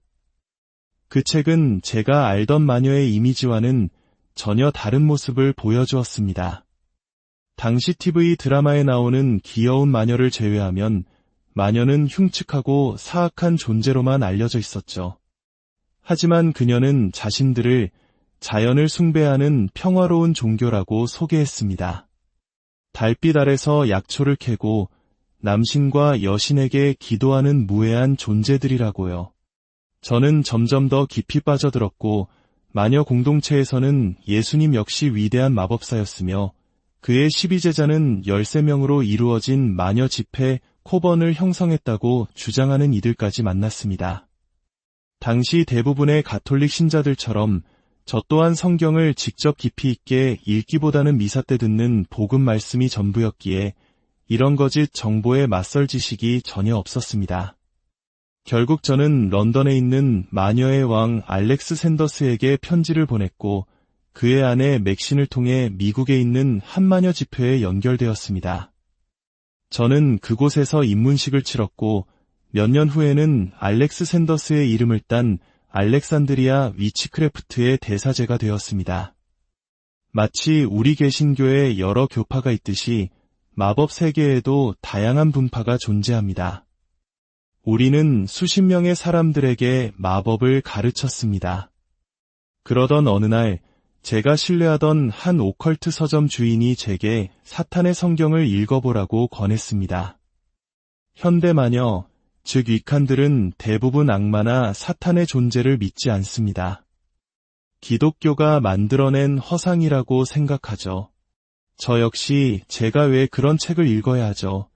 그 책은 제가 알던 마녀의 이미지와는 전혀 다른 모습을 보여주었습니다. 당시 TV 드라마에 나오는 귀여운 마녀를 제외하면 마녀는 흉측하고 사악한 존재로만 알려져 있었죠. 하지만 그녀는 자신들을 자연을 숭배하는 평화로운 종교라고 소개했습니다. 달빛 아래서 약초를 캐고 남신과 여신에게 기도하는 무해한 존재들이라고요. 저는 점점 더 깊이 빠져들었고 마녀 공동체에서는 예수님 역시 위대한 마법사였으며 그의 12제자는 13명으로 이루어진 마녀 집회 코번을 형성했다고 주장하는 이들까지 만났습니다. 당시 대부분의 가톨릭 신자들처럼 저 또한 성경을 직접 깊이 있게 읽기보다는 미사 때 듣는 복음 말씀이 전부였기에 이런 거짓 정보에 맞설 지식이 전혀 없었습니다. 결국 저는 런던에 있는 마녀의 왕 알렉스 샌더스에게 편지를 보냈고 그의 아내 맥신을 통해 미국에 있는 한마녀 집회에 연결되었습니다. 저는 그곳에서 입문식을 치렀고 몇 년 후에는 알렉스 샌더스의 이름을 딴 알렉산드리아 위치크래프트의 대사제가 되었습니다. 마치 우리 개신교에 여러 교파가 있듯이 마법 세계에도 다양한 분파가 존재합니다. 우리는 수십 명의 사람들에게 마법을 가르쳤습니다. 그러던 어느 날 제가 신뢰하던 한 오컬트 서점 주인이 제게 사탄의 성경을 읽어보라고 권했습니다. 현대 마녀, 즉 위칸들은 대부분 악마나 사탄의 존재를 믿지 않습니다. 기독교가 만들어낸 허상이라고 생각하죠. 저 역시 제가 왜 그런 책을 읽어야 하죠?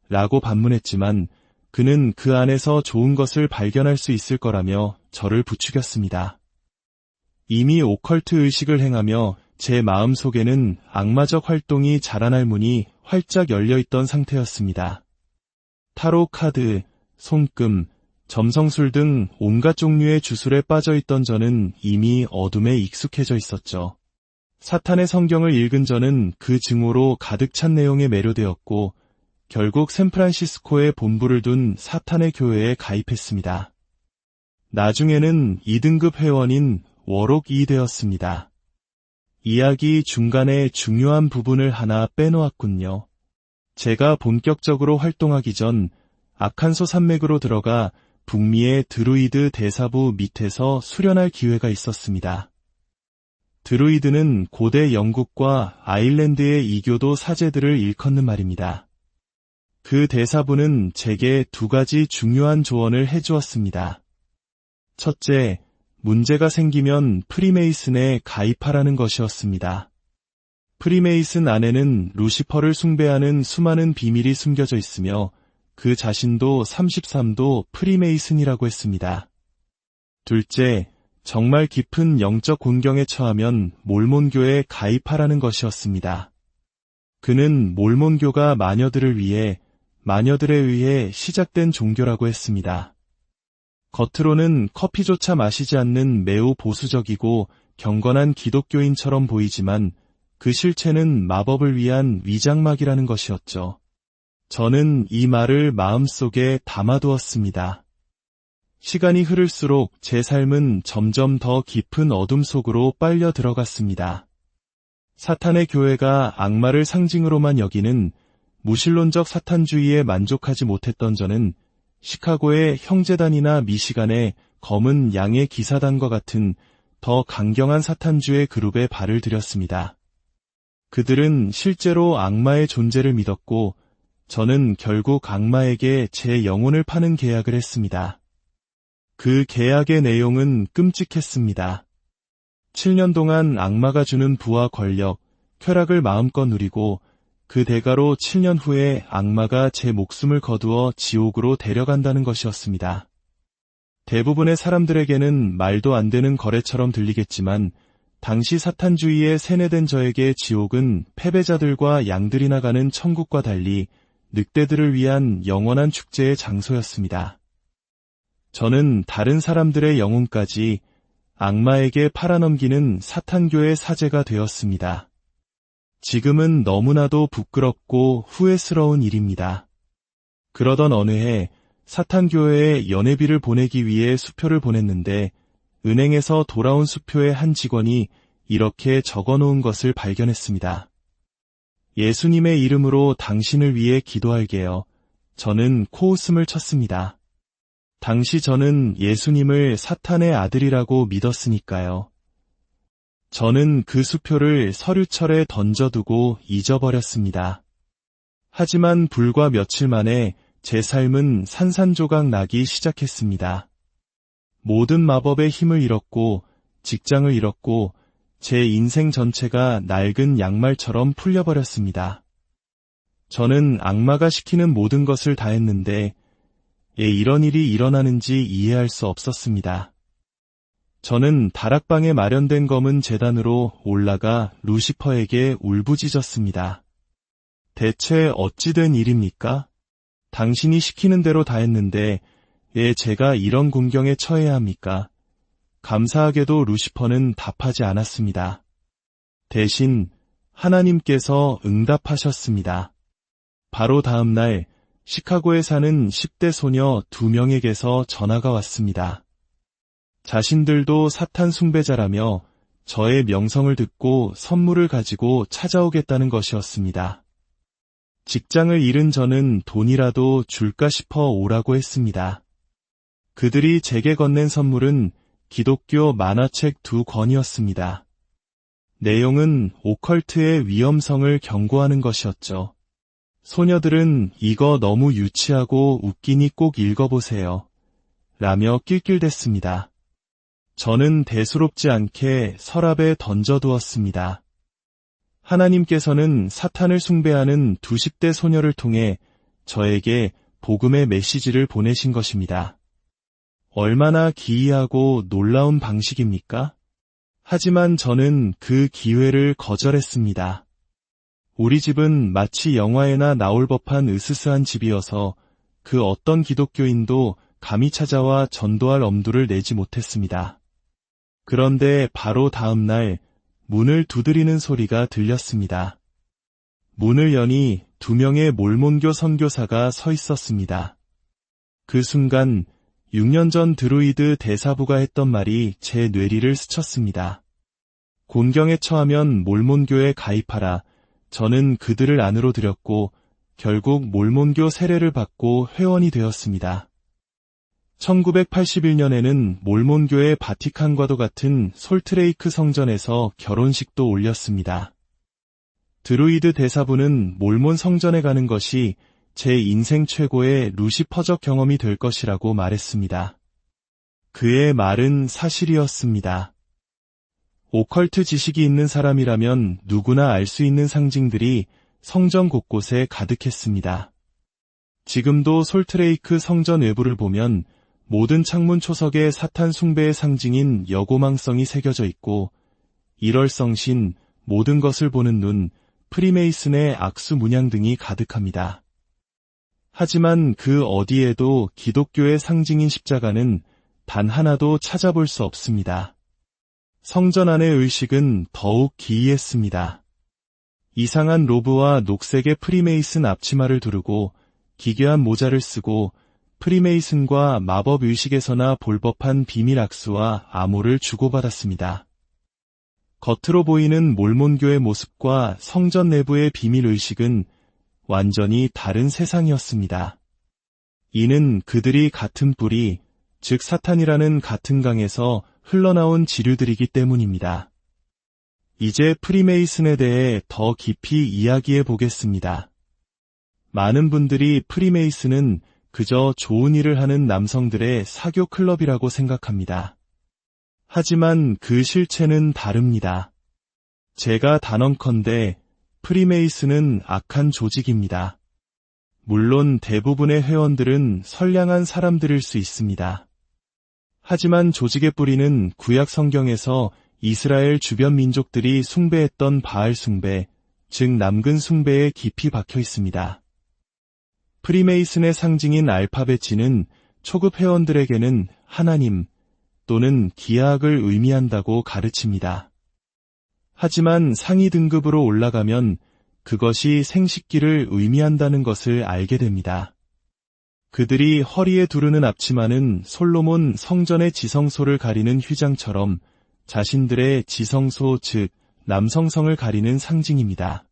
라고 반문했지만 그는 그 안에서 좋은 것을 발견할 수 있을 거라며 저를 부추겼습니다. 이미 오컬트 의식을 행하며 제 마음속에는 악마적 활동이 자라날 문이 활짝 열려있던 상태였습니다. 타로 카드, 손금, 점성술 등 온갖 종류의 주술에 빠져있던 저는 이미 어둠에 익숙해져 있었죠. 사탄의 성경을 읽은 저는 그 증오로 가득 찬 내용에 매료되었고 결국 샌프란시스코에 본부를 둔 사탄의 교회에 가입했습니다. 나중에는 2등급 회원인 워록이 되었습니다. 이야기 중간에 중요한 부분을 하나 빼놓았군요. 제가 본격적으로 활동하기 전 아칸소 산맥으로 들어가 북미의 드루이드 대사부 밑에서 수련할 기회가 있었습니다. 드루이드는 고대 영국과 아일랜드의 이교도 사제들을 일컫는 말입니다. 그 대사부는 제게 두 가지 중요한 조언을 해주었습니다. 첫째, 문제가 생기면 프리메이슨에 가입하라는 것이었습니다. 프리메이슨 안에는 루시퍼를 숭배하는 수많은 비밀이 숨겨져 있으며 그 자신도 33도 프리메이슨이라고 했습니다. 둘째, 정말 깊은 영적 곤경에 처하면 몰몬교에 가입하라는 것이었습니다. 그는 몰몬교가 마녀들을 위해 마녀들에 의해 시작된 종교라고 했습니다. 겉으로는 커피조차 마시지 않는 매우 보수적이고 경건한 기독교인처럼 보이지만 그 실체는 마법을 위한 위장막이라는 것이었죠. 저는 이 말을 마음속에 담아두었습니다. 시간이 흐를수록 제 삶은 점점 더 깊은 어둠 속으로 빨려 들어갔습니다. 사탄의 교회가 악마를 상징으로만 여기는 무신론적 사탄주의에 만족하지 못했던 저는 시카고의 형제단이나 미시간의 검은 양의 기사단과 같은 더 강경한 사탄주의 그룹에 발을 들였습니다. 그들은 실제로 악마의 존재를 믿었고 저는 결국 악마에게 제 영혼을 파는 계약을 했습니다. 그 계약의 내용은 끔찍했습니다. 7년 동안 악마가 주는 부와 권력, 쾌락을 마음껏 누리고 그 대가로 7년 후에 악마가 제 목숨을 거두어 지옥으로 데려간다는 것이었습니다. 대부분의 사람들에게는 말도 안 되는 거래처럼 들리겠지만 당시 사탄주의에 세뇌된 저에게 지옥은 패배자들과 양들이 나가는 천국과 달리 늑대들을 위한 영원한 축제의 장소였습니다. 저는 다른 사람들의 영혼까지 악마에게 팔아넘기는 사탄교의 사제가 되었습니다. 지금은 너무나도 부끄럽고 후회스러운 일입니다. 그러던 어느 해 사탄교회에 연회비를 보내기 위해 수표를 보냈는데 은행에서 돌아온 수표의 한 직원이 이렇게 적어놓은 것을 발견했습니다. 예수님의 이름으로 당신을 위해 기도할게요. 저는 코웃음을 쳤습니다. 당시 저는 예수님을 사탄의 아들이라고 믿었으니까요. 저는 그 수표를 서류철에 던져두고 잊어버렸습니다. 하지만 불과 며칠 만에 제 삶은 산산조각 나기 시작했습니다. 모든 마법의 힘을 잃었고, 직장을 잃었고, 제 인생 전체가 낡은 양말처럼 풀려버렸습니다. 저는 악마가 시키는 모든 것을 다 했는데, 이런 일이 일어나는지 이해할 수 없었습니다. 저는 다락방에 마련된 검은 제단으로 올라가 루시퍼에게 울부짖었습니다. 대체 어찌 된 일입니까? 당신이 시키는 대로 다 했는데 왜 제가 이런 공경에 처해야 합니까? 감사하게도 루시퍼는 답하지 않았습니다. 대신 하나님께서 응답하셨습니다. 바로 다음 날 시카고에 사는 10대 소녀 2명에게서 전화가 왔습니다. 자신들도 사탄 숭배자라며 저의 명성을 듣고 선물을 가지고 찾아오겠다는 것이었습니다. 직장을 잃은 저는 돈이라도 줄까 싶어 오라고 했습니다. 그들이 제게 건넨 선물은 기독교 만화책 2권이었습니다. 내용은 오컬트의 위험성을 경고하는 것이었죠. 소녀들은 이거 너무 유치하고 웃기니 꼭 읽어보세요. 라며 낄낄댔습니다. 저는 대수롭지 않게 서랍에 던져두었습니다. 하나님께서는 사탄을 숭배하는 20대 소녀를 통해 저에게 복음의 메시지를 보내신 것입니다. 얼마나 기이하고 놀라운 방식입니까? 하지만 저는 그 기회를 거절했습니다. 우리 집은 마치 영화에나 나올 법한 으스스한 집이어서 그 어떤 기독교인도 감히 찾아와 전도할 엄두를 내지 못했습니다. 그런데 바로 다음 날 문을 두드리는 소리가 들렸습니다. 문을 여니 2명의 몰몬교 선교사가 서 있었습니다. 그 순간 6년 전 드루이드 대사부가 했던 말이 제 뇌리를 스쳤습니다. 곤경에 처하면 몰몬교에 가입하라. 저는 그들을 안으로 들였고 결국 몰몬교 세례를 받고 회원이 되었습니다. 1981년에는 몰몬교의 바티칸과도 같은 솔트레이크 성전에서 결혼식도 올렸습니다. 드루이드 대사부는 몰몬 성전에 가는 것이 제 인생 최고의 루시퍼적 경험이 될 것이라고 말했습니다. 그의 말은 사실이었습니다. 오컬트 지식이 있는 사람이라면 누구나 알 수 있는 상징들이 성전 곳곳에 가득했습니다. 지금도 솔트레이크 성전 외부를 보면 모든 창문 초석에 사탄 숭배의 상징인 여고망성이 새겨져 있고 일월성신, 모든 것을 보는 눈, 프리메이슨의 악수 문양 등이 가득합니다. 하지만 그 어디에도 기독교의 상징인 십자가는 단 하나도 찾아볼 수 없습니다. 성전 안의 의식은 더욱 기이했습니다. 이상한 로브와 녹색의 프리메이슨 앞치마를 두르고 기괴한 모자를 쓰고 프리메이슨과 마법 의식에서나 볼 법한 비밀 악수와 암호를 주고받았습니다. 겉으로 보이는 몰몬교의 모습과 성전 내부의 비밀 의식은 완전히 다른 세상이었습니다. 이는 그들이 같은 뿌리, 즉 사탄이라는 같은 강에서 흘러나온 지류들이기 때문입니다. 이제 프리메이슨에 대해 더 깊이 이야기해 보겠습니다. 많은 분들이 프리메이슨은 그저 좋은 일을 하는 남성들의 사교 클럽이라고 생각합니다. 하지만 그 실체는 다릅니다. 제가 단언컨대 프리메이슨은 악한 조직입니다. 물론 대부분의 회원들은 선량한 사람들일 수 있습니다. 하지만 조직의 뿌리는 구약 성경에서 이스라엘 주변 민족들이 숭배했던 바알 숭배, 즉 남근 숭배에 깊이 박혀 있습니다. 프리메이슨의 상징인 알파벳 G는 초급 회원들에게는 하나님 또는 기하학을 의미한다고 가르칩니다. 하지만 상위 등급으로 올라가면 그것이 생식기를 의미한다는 것을 알게 됩니다. 그들이 허리에 두르는 앞치마는 솔로몬 성전의 지성소를 가리는 휘장처럼 자신들의 지성소 즉 남성성을 가리는 상징입니다.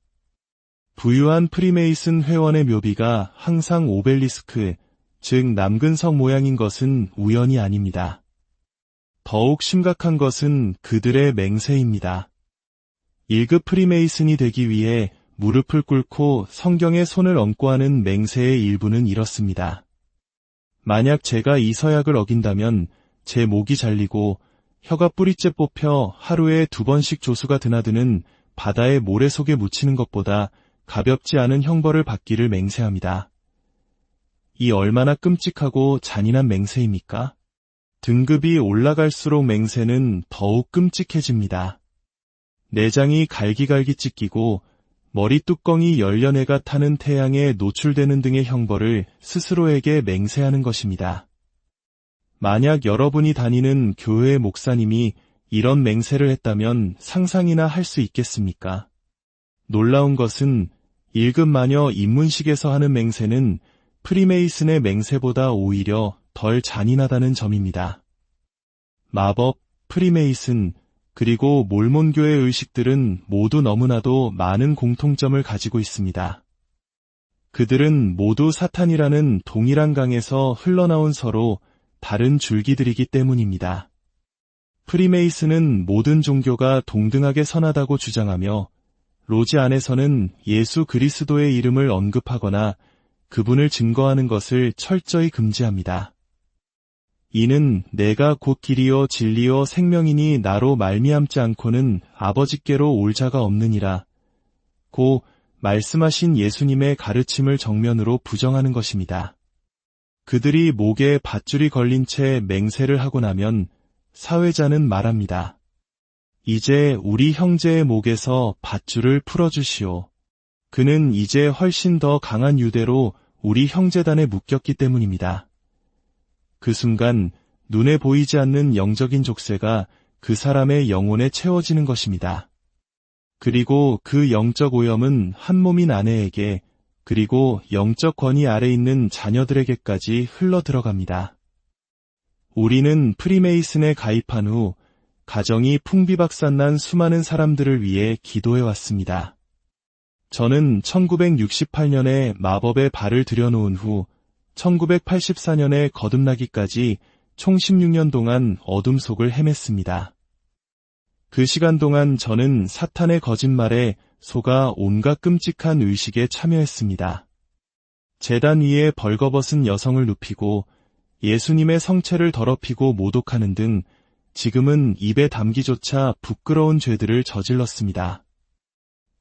부유한 프리메이슨 회원의 묘비가 항상 오벨리스크, 즉 남근석 모양인 것은 우연이 아닙니다. 더욱 심각한 것은 그들의 맹세입니다. 1급 프리메이슨이 되기 위해 무릎을 꿇고 성경에 손을 얹고 하는 맹세의 일부는 이렇습니다. 만약 제가 이 서약을 어긴다면 제 목이 잘리고 혀가 뿌리째 뽑혀 하루에 2번씩 조수가 드나드는 바다의 모래 속에 묻히는 것보다 가볍지 않은 형벌을 받기를 맹세합니다. 이 얼마나 끔찍하고 잔인한 맹세입니까? 등급이 올라갈수록 맹세는 더욱 끔찍해집니다. 내장이 갈기갈기 찢기고 머리 뚜껑이 열려내가 타는 태양에 노출되는 등의 형벌을 스스로에게 맹세하는 것입니다. 만약 여러분이 다니는 교회의 목사님이 이런 맹세를 했다면 상상이나 할 수 있겠습니까? 놀라운 것은 1급 마녀 입문식에서 하는 맹세는 프리메이슨의 맹세보다 오히려 덜 잔인하다는 점입니다. 마법, 프리메이슨, 그리고 몰몬교의 의식들은 모두 너무나도 많은 공통점을 가지고 있습니다. 그들은 모두 사탄이라는 동일한 강에서 흘러나온 서로 다른 줄기들이기 때문입니다. 프리메이슨은 모든 종교가 동등하게 선하다고 주장하며 로지 안에서는 예수 그리스도의 이름을 언급하거나 그분을 증거하는 것을 철저히 금지합니다. 이는 내가 곧 길이요 진리요 생명이니 나로 말미암지 않고는 아버지께로 올 자가 없느니라 고 말씀하신 예수님의 가르침을 정면으로 부정하는 것입니다. 그들이 목에 밧줄이 걸린 채 맹세를 하고 나면 사회자는 말합니다. 이제 우리 형제의 목에서 밧줄을 풀어주시오. 그는 이제 훨씬 더 강한 유대로 우리 형제단에 묶였기 때문입니다. 그 순간 눈에 보이지 않는 영적인 족쇄가 그 사람의 영혼에 채워지는 것입니다. 그리고 그 영적 오염은 한 몸인 아내에게 그리고 영적 권위 아래 있는 자녀들에게까지 흘러 들어갑니다. 우리는 프리메이슨에 가입한 후 가정이 풍비박산난 수많은 사람들을 위해 기도해 왔습니다. 저는 1968년에 마법에 발을 들여놓은 후 1984년에 거듭나기까지 총 16년 동안 어둠 속을 헤맸습니다. 그 시간 동안 저는 사탄의 거짓말에 속아 온갖 끔찍한 의식에 참여했습니다. 제단 위에 벌거벗은 여성을 눕히고 예수님의 성체를 더럽히고 모독하는 등 지금은 입에 담기조차 부끄러운 죄들을 저질렀습니다.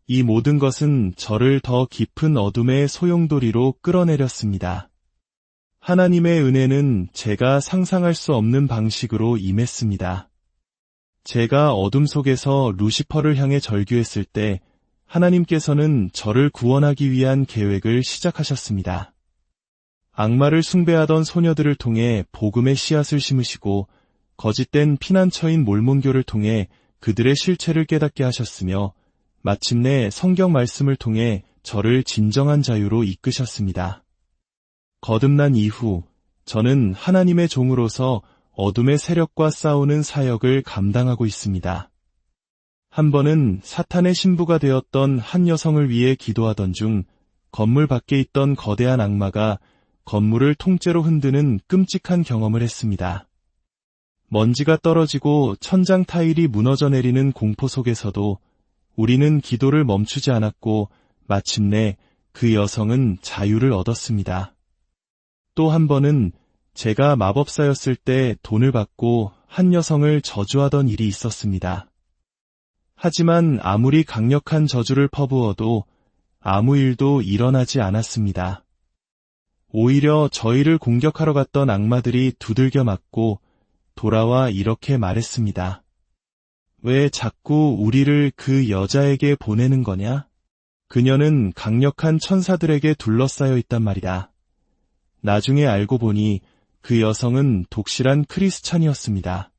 이 모든 것은 저를 더 깊은 어둠의 소용돌이로 끌어내렸습니다. 하나님의 은혜는 제가 상상할 수 없는 방식으로 임했습니다. 제가 어둠 속에서 루시퍼를 향해 절규했을 때 하나님께서는 저를 구원하기 위한 계획을 시작하셨습니다. 악마를 숭배하던 소녀들을 통해 복음의 씨앗을 심으시고 거짓된 피난처인 몰몬교를 통해 그들의 실체를 깨닫게 하셨으며 마침내 성경 말씀을 통해 저를 진정한 자유로 이끄셨습니다. 거듭난 이후 저는 하나님의 종으로서 어둠의 세력과 싸우는 사역을 감당하고 있습니다. 한 번은 사탄의 신부가 되었던 한 여성을 위해 기도하던 중 건물 밖에 있던 거대한 악마가 건물을 통째로 흔드는 끔찍한 경험을 했습니다. 먼지가 떨어지고 천장 타일이 무너져 내리는 공포 속에서도 우리는 기도를 멈추지 않았고 마침내 그 여성은 자유를 얻었습니다. 또 한 번은 제가 마법사였을 때 돈을 받고 한 여성을 저주하던 일이 있었습니다. 하지만 아무리 강력한 저주를 퍼부어도 아무 일도 일어나지 않았습니다. 오히려 저희를 공격하러 갔던 악마들이 두들겨 맞고 돌아와 이렇게 말했습니다. 왜 자꾸 우리를 그 여자에게 보내는 거냐? 그녀는 강력한 천사들에게 둘러싸여 있단 말이다. 나중에 알고 보니 그 여성은 독실한 크리스찬이었습니다.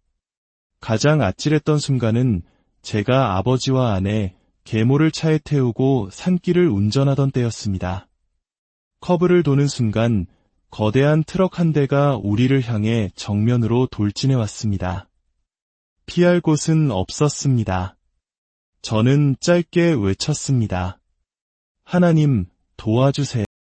가장 아찔했던 순간은 제가 아버지와 아내, 계모를 차에 태우고 산길을 운전하던 때였습니다. 커브를 도는 순간 거대한 트럭 한 대가 우리를 향해 정면으로 돌진해 왔습니다. 피할 곳은 없었습니다. 저는 짧게 외쳤습니다. 하나님, 도와주세요.